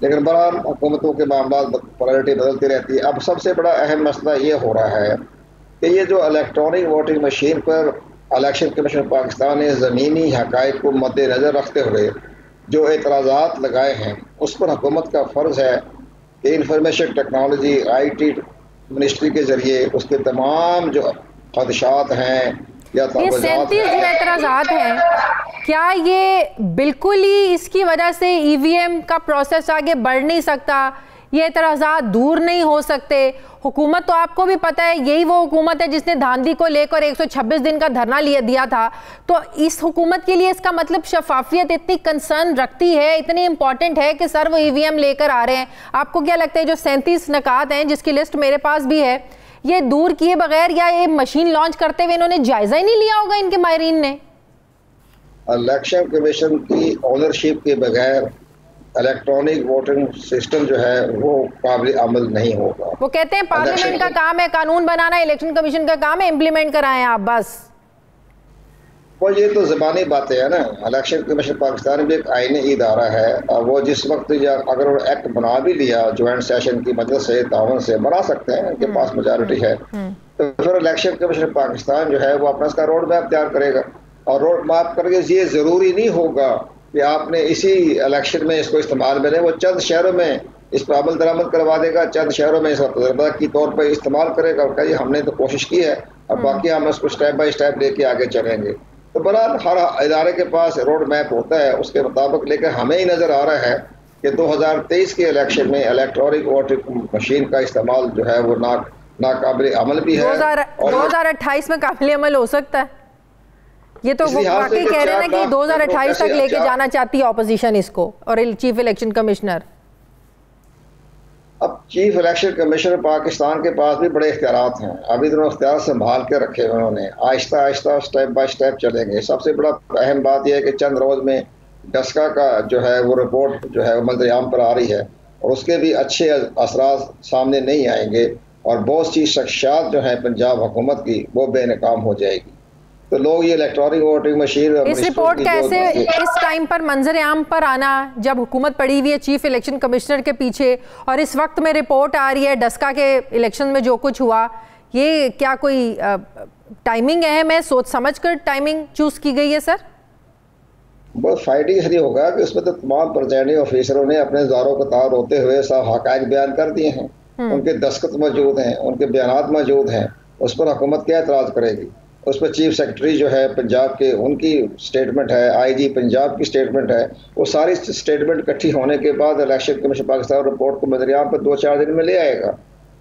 लेकिन बहरहाल हुकूमतों के मामला प्रायोरिटी बदलती रहती है। अब सबसे बड़ा अहम मसला ये हो रहा है कि ये जो इलेक्ट्रॉनिक वोटिंग मशीन पर इलेक्शन कमीशन पाकिस्तान ने ज़मीनी हक़ाइक़ को मद्देनज़र रखते हुए जो एतराज़ात लगाए हैं, उस पर हुकूमत का फ़र्ज़ है कि इंफॉर्मेशन टेक्नोलॉजी IT मिनिस्ट्री के जरिए उसके तमाम जो खदशात हैं या 37 जो एतराज़ात हैं, क्या ये बिल्कुल ही इसकी वजह से ईवीएम का प्रोसेस आगे बढ़ नहीं सकता, ये एतराज़ात दूर नहीं हो सकते? हुकूमत तो आपको भी पता है यही वो हुकूमत है जिसने धांधली को लेकर 126 दिन का धरना दिया था। तो इस हुकूमत के लिए इसका मतलब शफाफियत इतनी कंसर्न रखती है, इतनी इंपॉर्टेंट है कि सर वो ईवीएम लेकर आ रहे हैं। आपको क्या लगता है जो 37 नकात हैं जिसकी लिस्ट मेरे पास भी है, ये दूर किए बगैर या ये मशीन लॉन्च करते हुए इन्होंने जायजा ही नहीं लिया होगा इनके माहिरीन ने? इलेक्शन कमीशन की ओनरशिप के बगैर इलेक्ट्रॉनिक वोटिंग सिस्टम जो है वो काबिल अमल नहीं होगा। वो कहते हैं पार्लियामेंट का काम है कानून बनाना, इलेक्शन कमीशन का काम है इम्प्लीमेंट कराएं आप बस। वो ये तो ज़बानी बातें है ना। इलेक्शन कमीशन पाकिस्तान भी एक आईनी इदारा है और वो जिस वक्त अगर वो एक्ट बना भी लिया ज्वाइंट सेशन की मदद से तावन से बना सकते हैं, उनके पास मेजॉरिटी है, तो फिर इलेक्शन कमीशन पाकिस्तान जो है वो अपना इसका रोड मैप तैयार करेगा। और रोड मैप करके ये ज़रूरी नहीं होगा कि आपने इसी इलेक्शन में इसको इस्तेमाल में लें। वो चंद शहरों में इस पर अमल दरामद करवा देगा, चंद शहरों में इसका तजर्बा की तौर पर इस्तेमाल करेगा और कहिए हमने तो कोशिश की है और बाकी हम इसको स्टेप बाय स्टेप लेके आगे चलेंगे। तो बहरहाल हर इदारे के पास रोड मैप होता है, उसके मुताबिक। लेकिन हमें ही नज़र आ रहा है कि 2023 के इलेक्शन में इलेक्ट्रॉनिक वोटिंग मशीन का इस्तेमाल जो है वो नाकाबिल अमल भी है। 2028 में काबिल अमल हो सकता है, ये तो वो वाकई कह रहे हैं ना कि 2028 तक लेके जाना चाहती है ऑपोजिशन इसको और चीफ इलेक्शन कमिश्नर। अब चीफ इलेक्शन कमिश्नर पाकिस्तान के पास भी बड़े इख्तियारात हैं, अभी दोनों इख्तियार संभाल के रखे उन्होंने, Aahista Aahista step by step चलेंगे। सबसे बड़ा अहम बात यह है कि चंद रोज में डस्का का जो है वो रिपोर्ट जो है मंजर आम पर आ रही है और उसके भी अच्छे असरात सामने नहीं आएंगे और बहुत सी शख्सियात जो है पंजाब हुकूमत की वो बेनकाम हो जाएगी। तो लोग ये इलेक्ट्रॉनिक वोटिंग मशीन इस रिपोर्ट का ऐसे इस टाइम पर मंजर आम पर आना जब हुकूमत पड़ी हुई है चीफ इलेक्शन कमिश्नर के पीछे और इस वक्त में रिपोर्ट आ रही है डस्का के इलेक्शन में जो कुछ हुआ, ये क्या कोई टाइमिंग अहम है, सोच समझ कर टाइमिंग चूज की गई है सर? बहुत फाइटिंग इसलिए होगा कि उसमें तो तमाम प्रिजाइडिंग ऑफिसरों ने अपने ज़ारो कतार होते हुए सब हक़ाइक़ बयान कर दिए हैं, उनके दस्तखत मौजूद हैं, उनके बयानात मौजूद हैं। उस पर हुकूमत क्या एतराज़ करेगी? उस पर चीफ सेक्रेटरी जो है पंजाब के उनकी स्टेटमेंट है, आईजी पंजाब की स्टेटमेंट है, वो सारी स्टेटमेंट इकट्ठी होने के बाद इलेक्शन कमीशन पाकिस्तान रिपोर्ट को मंजरियाम पर 2-4 दिन में ले आएगा।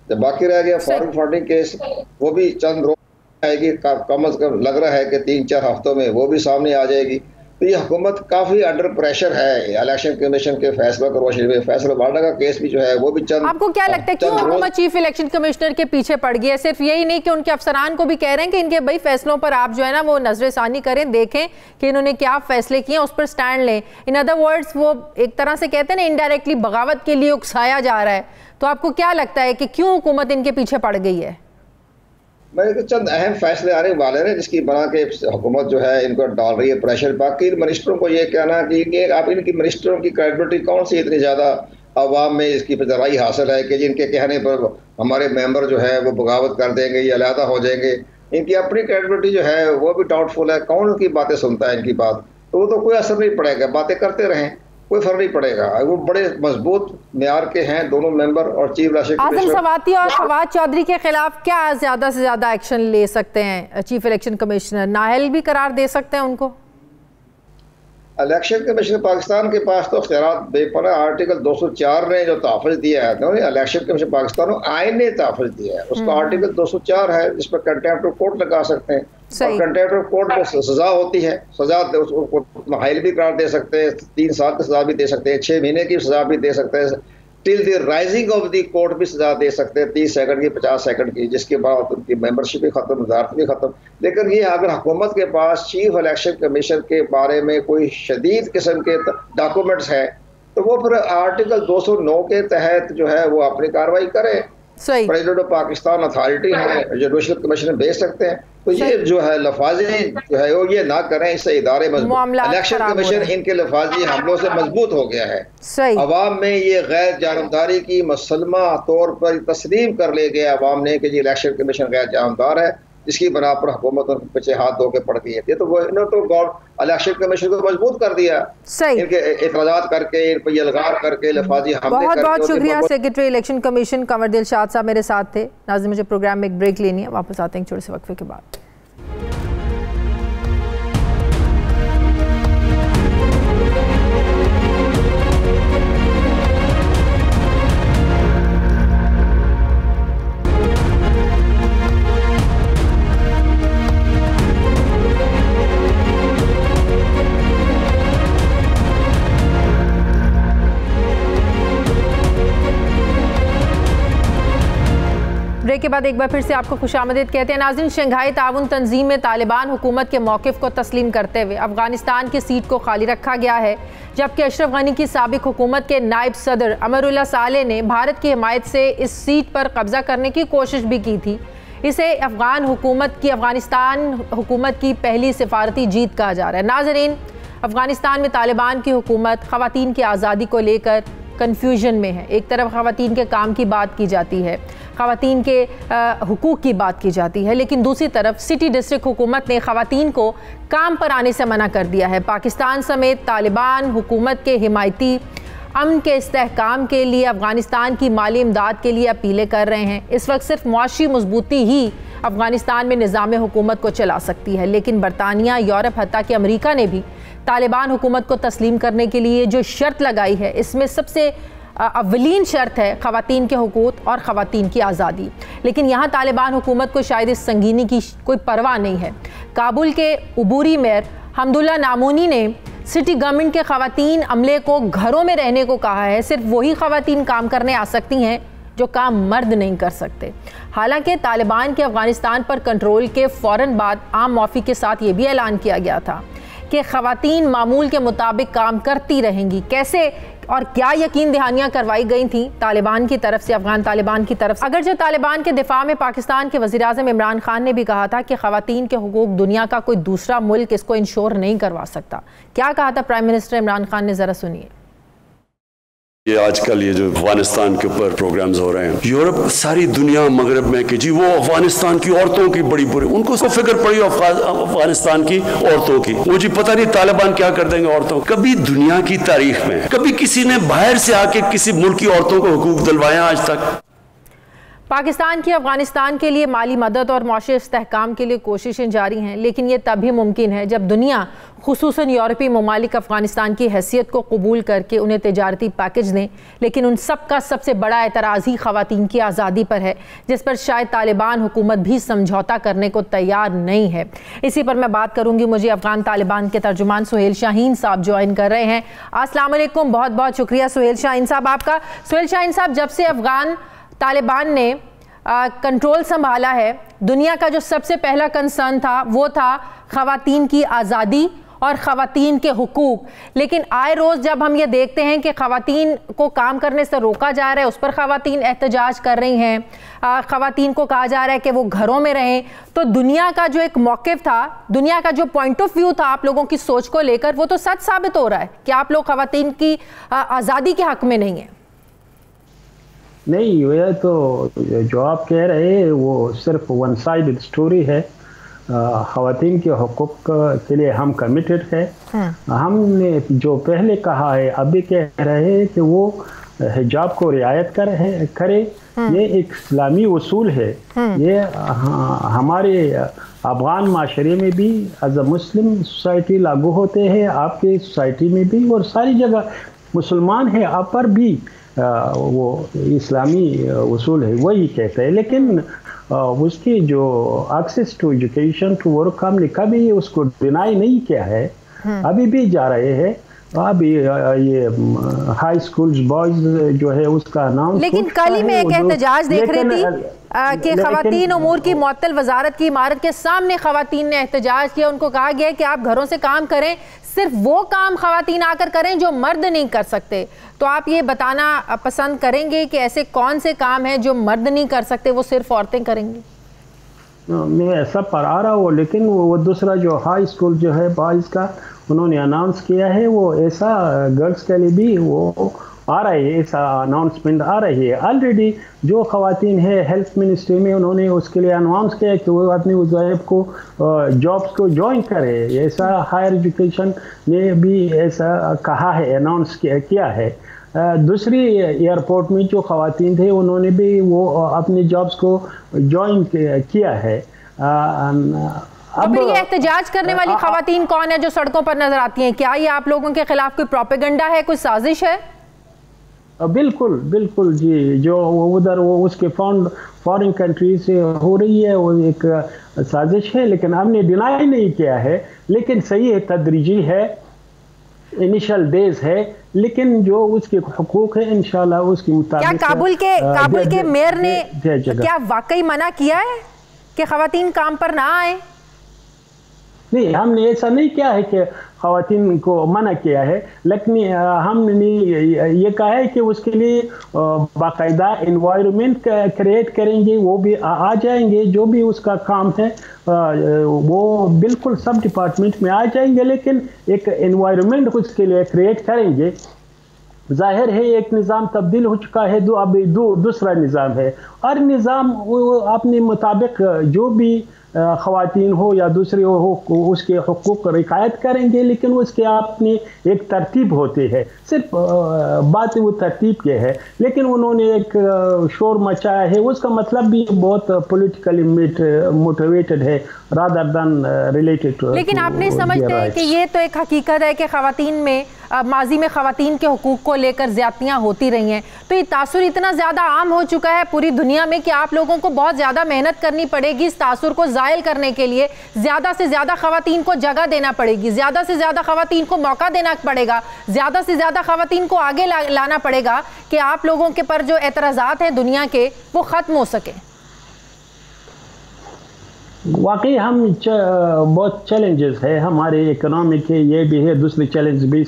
जब बाकी रह गया फॉरेन फंडिंग केस, वो भी चंद रोज आएगी, कम अज कम लग रहा है कि 3-4 हफ्तों में वो भी सामने आ जाएगी। तो ये हुकूमत काफी अंडर प्रेशर है इलेक्शन कमीशन के फैसलों को रोशनी में। फैसला वार्डा का केस भी जो है वो भी चंद, आपको क्या लगता है क्यों हुकूमत चीफ इलेक्शन कमिश्नर के पीछे पड़ गई है? सिर्फ यही नहीं कि उनके अफसरान को भी कह रहे हैं कि इनके भाई फैसलों पर आप जो है ना वो नजरसानी करें, देखें कि इन्होंने क्या फैसले किए, उस पर स्टैंड लें। इन अदर वर्ड्स वो एक तरह से कहते हैं ना इनडायरेक्टली बगावत के लिए उकसाया जा रहा है। तो आपको क्या लगता है कि क्यों हुकूमत इनके पीछे पड़ गई है? मैं चंद अहम फैसले आने वाले हैं जिसकी बना के हुकूमत जो है इनको डाल रही है प्रेशर। बाकी मिनिस्टरों को ये कहना कि आप इनकी मिनिस्टरों की क्रेडिबिलिटी कौन सी इतनी ज़्यादा अवाम में इसकी पजराई हासिल है कि जिनके कहने पर हमारे मेंबर जो है वो बगावत कर देंगे या अलहदा हो जाएंगे। इनकी अपनी क्रेडिबिलिटी जो है वो भी डाउटफुल है। कौन उनकी बातें सुनता है? इनकी बात तो वो तो कोई असर नहीं पड़ेगा, बातें करते रहें, कोई फर्क नहीं पड़ेगा। वो बड़े मजबूत मियार के हैं दोनों मेंबर और चीफ इलेक्शन आज़म सवाती और फवाद चौधरी के खिलाफ क्या ज्यादा से ज्यादा एक्शन ले सकते हैं चीफ इलेक्शन कमिश्नर? नाअहल भी करार दे सकते हैं उनको? इलेक्शन कमीशन पाकिस्तान के पास तो इख्तियारात बेपना। आर्टिकल 204 ने जो तहफ़्फ़ुज़ दिया है, तो इलेक्शन कमीशन पाकिस्तान को आइन ने तहफ़्फ़ुज़ दिया है, उसका आर्टिकल 204 है जिस पर कंटेम्प्ट ऑफ कोर्ट लगा सकते हैं और कंटेम्प्ट ऑफ कोर्ट में सजा होती है। सजा उसको नाअहल भी करार दे सकते हैं, 3 साल की सजा भी दे सकते हैं, 6 महीने की सजा भी दे सकते हैं, till the rising of the court भी सजा दे सकते हैं, 30 सेकंड की, 50 सेकंड की, जिसके बाद उनकी मेंबरशिप भी खत्म, वजारत भी खत्म। लेकिन ये अगर हुकूमत के पास चीफ इलेक्शन कमीशन के बारे में कोई शदीद किस्म के डॉक्यूमेंट्स हैं तो वो फिर आर्टिकल 209 के तहत जो है वो अपनी कार्रवाई करे। प्रेसिडेंट ऑफ पाकिस्तान अथॉरिटी है, जुडिशल कमीशन भेज सकते हैं। तो ये जो है लफाजी जो है वो ये ना करें, इससे इदारे मजबूत। इलेक्शन कमीशन इनके लफाजी हमलों से मजबूत हो गया है। अवाम में ये गैर जानबदारी की मुसलमा तौर पर तस्लीम कर ले गया अवाम ने कि इलेक्शन कमीशन गैर जानबदार है, जिसकी बना पर हुकूमत उनके पीछे हाथ धो के पड़ गई है। तो वो इन्होंने तो इलेक्शन कमीशन को मजबूत कर दिया, इनके एतराज़ात करके, इन पर यलगार करके, लफाजी हमले करके। बहुत शुक्रिया secretary election commission Kanwar Dilshad साहब मेरे साथ थे। नाज़रीन मुझे प्रोग्राम में एक ब्रेक लेनी है, वापस आते हैं छोटे से वक्फे के बाद। के बाद एक बार फिर से आपको खुशामदीद कहते हैं। नाज़रीन, शंघाई ताउन तंजीम में तालिबान हुकूमत के मौक़िफ़ को तस्लीम करते हुए अफ़गानिस्तान की सीट को खाली रखा गया है, जबकि अशरफ गनी की साबिक हुकूमत के नायब सदर अमरुल्लाह सालेह ने भारत की हिमायत से इस सीट पर कब्ज़ा करने की कोशिश भी की थी। इसे अफ़गानिस्तान हुकूमत की पहली सिफारती जीत कहा जा रहा है। नाज़रीन, अफ़गानिस्तान में तालिबान की हुकूमत ख़वातीन की आज़ादी को लेकर कन्फ्यूजन में है। एक तरफ ख़वातीन के काम की बात की जाती है, ख़वातीन के हुकूक की बात की जाती है, लेकिन दूसरी तरफ सिटी डिस्ट्रिक्ट हुकूमत ने ख़वातीन को काम पर आने से मना कर दिया है। पाकिस्तान समेत तालिबान हुकूमत के हिमायती अमन के इस्तेहकाम के लिए अफ़गानिस्तान की माली इमदाद के लिए अपीलें कर रहे हैं। इस वक्त सिर्फ मुआशी मजबूती ही अफ़गानिस्तान में निज़ाम हुकूमत को चला सकती है, लेकिन बरतानिया, यूरोप, हत्ता कि अमरीका ने भी तालिबान हुकूमत को तस्लीम करने के लिए जो शर्त लगाई है, इसमें सबसे अव्वलीन शर्त है ख़वातीन के हुकूक और ख़वातीन की आज़ादी। लेकिन यहाँ तालिबान हुकूमत को शायद इस संगीनी की कोई परवाह नहीं है। काबुल के उबूरी मेयर हमदुल्ला नामूनी ने सिटी गवर्नमेंट के ख़वातीन अमले को घरों में रहने को कहा है। सिर्फ वही ख़वातीन काम करने आ सकती हैं जो काम मर्द नहीं कर सकते। हालांकि तालिबान के अफ़गानिस्तान पर कंट्रोल के फ़ौरन बाद आम मौफ़ी के साथ ये भी ऐलान किया गया था कि ख़वातीन मामूल के मुताबिक काम करती रहेंगी। कैसे और क्या यकीन दहानियाँ करवाई गई थी तालिबान की तरफ से, अफ़गान तालिबान की तरफ से। अगर जो तालिबान के दिफा में पाकिस्तान के वज़ीर-ए-आज़म इमरान खान ने भी कहा था कि ख़वातीन के हुकूक दुनिया का कोई दूसरा मुल्क इसको इंश्योर नहीं करवा सकता। क्या कहा था प्राइम मिनिस्टर इमरान खान ने, ज़रा सुनिए। ये आजकल ये जो अफगानिस्तान के ऊपर प्रोग्राम्स हो रहे हैं, यूरोप, सारी दुनिया मगरब में कि जी वो अफगानिस्तान की औरतों की बड़ी बुरी, उनको फिक्र पड़ी अफगानिस्तान की औरतों की। वो जी पता नहीं तालिबान क्या कर देंगे औरतों। कभी दुनिया की तारीख में कभी किसी ने बाहर से आके किसी मुल्क की औरतों को हुकूक दिलवाए आज तक? पाकिस्तान की अफ़गानिस्तान के लिए माली मदद और मुआशी इस्तेहकाम के लिए कोशिशें जारी हैं, लेकिन ये तभी मुमकिन है जब दुनिया, खुसूसन यूरोपीय ममालिक अफ़गानिस्तान की हैसियत को कबूल करके उन्हें तिजारती पैकेज दें। लेकिन उन सब का सबसे बड़ा एतराज़ ही ख़वातीन की आज़ादी पर है, जिस पर शायद तालिबान हुकूमत भी समझौता करने को तैयार नहीं है। इसी पर मैं बात करूँगी। मुझे अफ़गान तालिबान के तर्जुमान सुहेल शाहीन साहब ज्वाइन कर रहे हैं। अस्सलाम वालेकुम, बहुत बहुत शुक्रिया सुहेल शाहीन साहब आपका। सुहेल शाहीन साहब, जब से अफ़गान तालिबान ने कंट्रोल संभाला है, दुनिया का जो सबसे पहला कंसर्न था वो था ख़वातीन की आज़ादी और ख़वातीन के हुकूक। लेकिन आए रोज़ जब हम ये देखते हैं कि ख़वातीन को काम करने से रोका जा रहा है, उस पर ख़वातीन एहतजाज कर रही हैं, ख़वातीन को कहा जा रहा है कि वो घरों में रहें, तो दुनिया का जो एक मौक़िफ़ था, दुनिया का जो पॉइंट ऑफ व्यू था आप लोगों की सोच को लेकर, वो तो सच साबित हो रहा है कि आप लोग ख़वातीन की आज़ादी के हक़ में नहीं हैं। नहीं, ये तो जो आप कह रहे हैं वो सिर्फ वन साइडेड स्टोरी है। ख़वातीन के हुकूक के लिए हम कमिटेड है। हमने जो पहले कहा है अभी कह रहे हैं कि वो हिजाब को रियायत करे। ये एक इस्लामी उसूल है। ये हमारे अफ़गान माशरे में भी एज अ मुस्लिम सोसाइटी लागू होते हैं, आपके सोसाइटी में भी, और सारी जगह मुसलमान है आप पर भी वो इस्लामी उसूल है, वही कहते हैं। लेकिन उसकी जो access to education to work हमने कभी उसको डिनाई नहीं किया है, अभी भी जा रहे हैं। अभी ये हाई स्कूल्स बॉयज जो है उसका नाम, लेकिन कल ही मैं एक एहतजाज देख रही थी कि ख़वातीन उमूर की मुअत्तल वजारत की इमारत के सामने ख़वातीन ने एहतजाज किया। उनको कहा गया कि आप घरों से काम करें, सिर्फ वो काम ख़वातीन आकर करें जो मर्द नहीं कर सकते। तो आप ये बताना पसंद करेंगे कि ऐसे कौन से काम हैं जो मर्द नहीं कर सकते, वो सिर्फ औरतें करेंगी? मैं ऐसा पढ़ा रहा हूँ, लेकिन वो दूसरा जो हाई स्कूल जो है बॉयज़ का उन्होंने अनाउंस किया है, वो ऐसा गर्ल्स के लिए भी वो आ रही है, ऐसा अनाउंसमेंट आ रही है। ऑलरेडी जो ख़वातीन है हेल्थ मिनिस्ट्री में, उन्होंने उसके लिए अनाउंस किया कि वो अपनी वज़ाइफ को जॉब्स को ज्वाइन करे। ऐसा हायर एजुकेशन में भी ऐसा कहा है, अनाउंस किया है। दूसरी एयरपोर्ट में जो ख़वातीन थे उन्होंने भी वो अपनी जॉब्स को ज्वाइन किया है। अब ये एहतजाज करने वाली ख़वातीन कौन है जो सड़कों पर नजर आती हैं? क्या ये आप लोगों के खिलाफ कोई प्रोपेगेंडा है, कोई साजिश है? बिल्कुल बिल्कुल जी, जो उधर वो उसके फॉरेन कंट्री से हो रही है, वो एक साजिश है, लेकिन हमने डिनाई नहीं किया है। लेकिन सही है, तदरीजी है। इनिशियल डेज है, लेकिन जो उसके हुकूक है इंशाल्लाह उसके मुताबिक। क्या काबुल के मेयर ने क्या वाकई मना किया है कि खवातीन काम पर ना आए? नहीं, हमने ऐसा नहीं किया है कि खवातीन को मना किया है, लेकिन हमने ये कहा है कि उसके लिए बाकायदा इन्वायरमेंट क्रिएट करेंगे, वो भी आ जाएंगे, जो भी उसका काम है वो बिल्कुल सब डिपार्टमेंट में आ जाएंगे, लेकिन एक इन्वायरमेंट उसके लिए क्रिएट करेंगे। जाहिर है एक निज़ाम तब्दील हो चुका है, अभी दूसरा निज़ाम है, और निज़ाम अपने मुताबिक जो भी ख़वातीन हो या दूसरे हो उसके हुकूक रिकायत करेंगे, लेकिन उसके अपनी एक तरतीब होती है। सिर्फ बात वो तरतीब के है, लेकिन उन्होंने एक शोर मचाया है, उसका मतलब भी बहुत पॉलिटिकली मोटिवेटेड है रादर देन रिलेटेड। लेकिन आप नहीं समझते हैं कि ये तो एक हकीकत है कि ख़वातीन में माजी में ख़वातीन के हुकूक को लेकर ज़्यादतियाँ होती रही हैं, तो ये तासुर इतना ज़्यादा आम हो चुका है पूरी दुनिया में कि आप लोगों को बहुत ज़्यादा मेहनत करनी पड़ेगी इस तासुर को ज़ायल करने के लिए। ज़्यादा से ज़्यादा ख़वातीन को जगह देना पड़ेगी, ज़्यादा से ज़्यादा ख़वातीन को मौका देना पड़ेगा, ज़्यादा से ज़्यादा ख़वातीन को आगे लाना पड़ेगा कि आप लोगों के पर जो एतराज़ात हैं दुनिया के वो ख़त्म हो सके। वाकई हम बहुत चैलेंजेस है हमारे इकोनॉमी के, ये भी है, दूसरी चैलेंज भी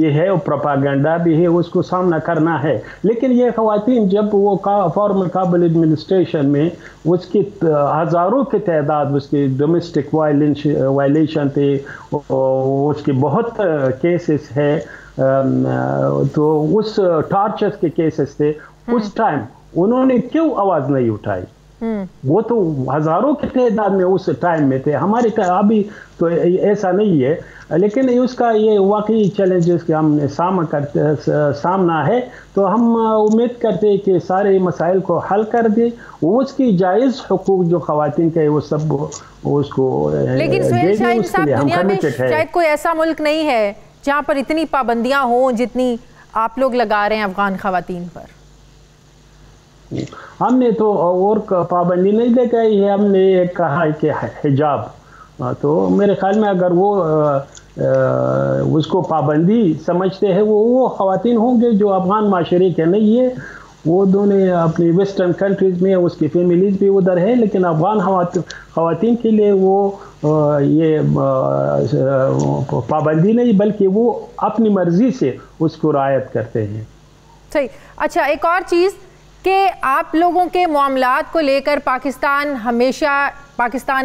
है और प्रोपागेंडा भी है, उसको सामना करना है। लेकिन ये ख़वातीन जब वो फॉर्मर काबुल एडमिनिस्ट्रेशन में उसकी हज़ारों की तादाद उसकी डोमेस्टिक वायलेशन थे, उसके बहुत केसेस है, तो उस टॉर्चर्स के केसेस थे, उस टाइम उन्होंने क्यों आवाज़ नहीं उठाई? वो तो हजारों के तादाद में उस टाइम में थे, हमारे अभी तो ऐसा नहीं है, लेकिन उसका ये वाकई चैलेंजेस के हमने सामना है, तो हम उम्मीद करते हैं कि सारे मसाइल को हल कर दे, उसकी जायज़ हुकूक जो ख़वातीन के वो सब उसको। लेकिन सुहेल शाहीन साहब, दुनिया में शायद कोई ऐसा मुल्क नहीं है जहाँ पर इतनी पाबंदियाँ हों जितनी आप लोग लगा रहे हैं अफगान ख़वातीन पर। हमने तो और पाबंदी नहीं लगाई है, हमने कहा है कि हिजाब, तो मेरे ख्याल में अगर वो उसको पाबंदी समझते हैं वो ख़वातीन होंगे जो अफगान माशरे के नहीं है, वो दोनों अपनी वेस्टर्न कंट्रीज़ में उसकी फैमिलीज भी उधर है, लेकिन अफगान ख़वातीन के लिए वो ये पाबंदी नहीं बल्कि वो अपनी मर्ज़ी से उसको रियायत करते हैं। सही। अच्छा, एक और चीज़ कि आप लोगों के मामलात को लेकर पाकिस्तान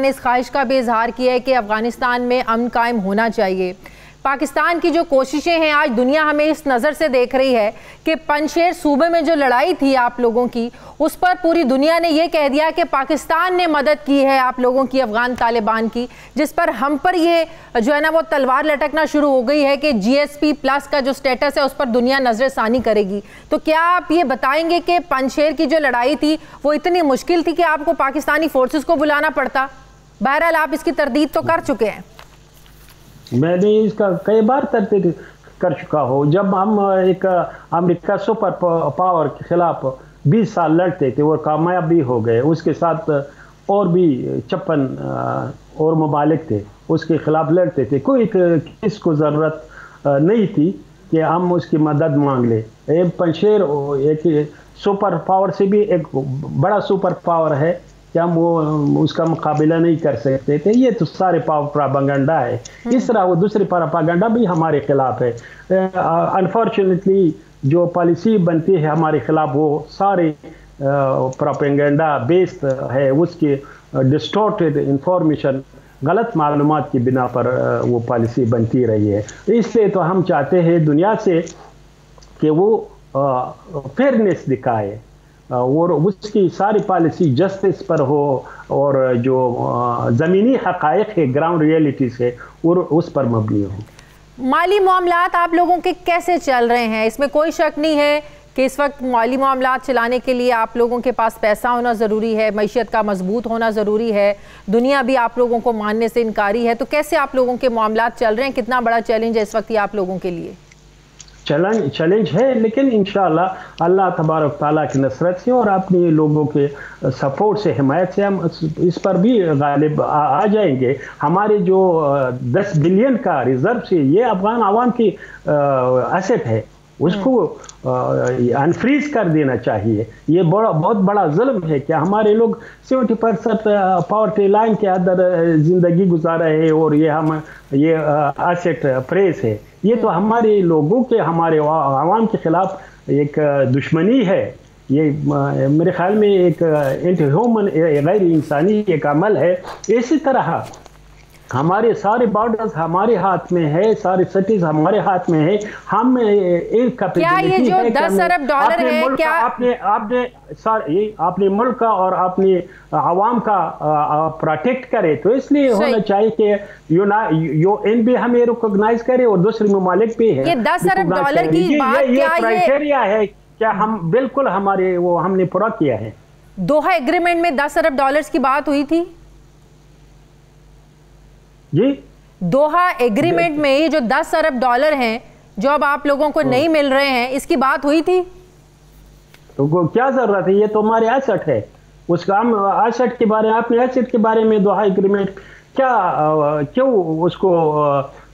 ने इस ख्वाहिश का भी इजहार किया है कि अफ़गानिस्तान में अमन कायम होना चाहिए। पाकिस्तान की जो कोशिशें हैं, आज दुनिया हमें इस नज़र से देख रही है कि पंजशेर सूबे में जो लड़ाई थी आप लोगों की, उस पर पूरी दुनिया ने ये कह दिया कि पाकिस्तान ने मदद की है आप लोगों की अफ़गान तालिबान की, जिस पर हम पर ये जो है ना वो तलवार लटकना शुरू हो गई है कि GSP+ का जो स्टेटस है उस पर दुनिया नज़रसानी करेगी। तो क्या आप ये बताएंगे कि पंजशेर की जो लड़ाई थी वो इतनी मुश्किल थी कि आपको पाकिस्तानी फोर्सेस को बुलाना पड़ता? बहरहाल आप इसकी तरदीद तो कर चुके हैं। मैंने इसका कई बार तरदीद कर चुका हूँ। जब हम एक अमेरिका सुपर पावर के खिलाफ 20 साल लड़ते थे और कामयाब भी हो गए, उसके साथ और भी 56 और ममालिक थे उसके खिलाफ लड़ते थे, कोई किसको ज़रूरत नहीं थी कि हम उसकी मदद मांग ले। पंजशेर एक सुपर पावर से भी एक बड़ा सुपर पावर है कि हम वो उसका मुकाबला नहीं कर सकते थे, ये तो सारे प्रोपेगेंडा है। इस तरह वो दूसरी प्रोपेगेंडा भी हमारे खिलाफ है। अनफॉर्चुनेटली जो पॉलिसी बनती है हमारे खिलाफ वो सारे प्रोपेगेंडा बेस्ड है, उसकी डिस्टॉर्टेड इंफॉर्मेशन, गलत मालूमात की बिना पर वो पॉलिसी बनती रही है। इसलिए तो हम चाहते हैं दुनिया से कि वो फेयरनेस दिखाए और उसकी सारी पॉलिसी जस्टिस पर हो और जो ज़मीनी हक़ाइक़ है, ग्राउंड रियलिटीज़ है, और उस पर मबनी हो। माली मामलात आप लोगों के कैसे चल रहे हैं? इसमें कोई शक नहीं है कि इस वक्त माली मामलात चलाने के लिए आप लोगों के पास पैसा होना ज़रूरी है, मईशत का मजबूत होना ज़रूरी है, दुनिया भी आप लोगों को मानने से इनकारी है। तो कैसे आप लोगों के मामलात चल रहे हैं? कितना बड़ा चैलेंज है इस वक्त ये आप लोगों के लिए? चैलेंज है, लेकिन इंशाअल्लाह अल्लाह तबारक ताला की नसरत से और अपने लोगों के सपोर्ट से, हिमायत से हम इस पर भी गालिब आ जाएंगे। हमारे जो 10 बिलियन का रिजर्व से ये अफगान आवाम की एसेट है, उसको अनफ्रीज कर देना चाहिए। ये बहुत बड़ा जुल्म है कि हमारे लोग 70% पॉवर्टी लाइन के अंदर जिंदगी गुजार रहे हैं और ये एसेट प्रेस है। ये तो हमारे लोगों के, हमारे आवाम के खिलाफ एक दुश्मनी है। ये मेरे ख्याल में एक एंटी ह्यूमन, गैर इंसानी एक अमल है। इसी तरह हमारे सारे बॉर्डर्स हमारे हाथ में है, सारे सिटीज हमारे हाथ में है। हम एक क्या ये जो 10 अरब डॉलर है, क्या आपने मुल्क का और अपने आवाम का प्रोटेक्ट करे, तो इसलिए होना चाहिए कि यूएन भी हमें रिकॉग्नाइज करे और दूसरे ममालिक भी है। ये 10 अरब डॉलर की बात, ये क्राइटेरिया है क्या हम बिल्कुल हमारे वो हमने पूरा किया है। दोहा एग्रीमेंट में 10 अरब डॉलर्स की बात हुई थी जी। दोहा एग्रीमेंट में ये जो 10 अरब डॉलर हैं जो अब आप लोगों को नहीं मिल रहे हैं, इसकी बात हुई थी? तो क्या जरूरत है, ये तो हमारे एसेट है। उसका हम एसेट के बारे में, अपने एसेट के बारे में दोहा एग्रीमेंट क्यों उसको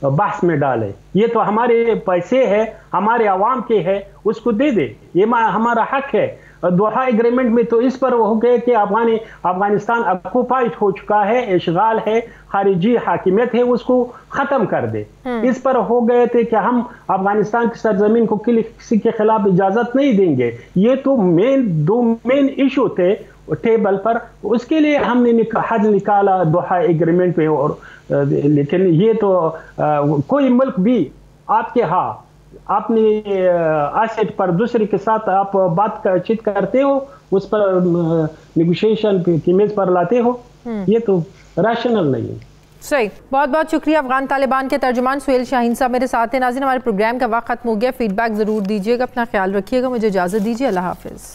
बहस में डाले। ये तो हमारे पैसे है, हमारे आवाम के है, उसको दे दे, ये हमारा हक है। दोहा एग्रीमेंट में तो इस पर हो गए कि अफगानिस्तान ऑक्युपाइड हो चुका है, इश्गाल है, खारिजी हाकिमियत है, उसको खत्म कर दे। इस पर हो गए थे कि हम अफगानिस्तान की सरजमीन को किसी के खिलाफ इजाजत नहीं देंगे। ये तो दो मेन इशू थे टेबल पर, उसके लिए हमने हद निकाला दोहा एग्रीमेंट में। और लेकिन ये तो कोई मुल्क भी आपके अपने एसेट पर दूसरे के साथ आप बातचीत करते हो, उस पर नेगोशिएशन की मेज पर लाते हो, ये तो रैशनल नहीं है। सही, बहुत बहुत शुक्रिया। अफगान तालिबान के तर्जुमान सुहेल शाहीन साहब मेरे साथ हैं। नाज़रीन, हमारे प्रोग्राम का वक्त खत्म हो गया। फीडबैक ज़रूर दीजिएगा, अपना ख्याल रखिएगा। मुझे इजाज़त दीजिए, अल्लाह हाफिज़।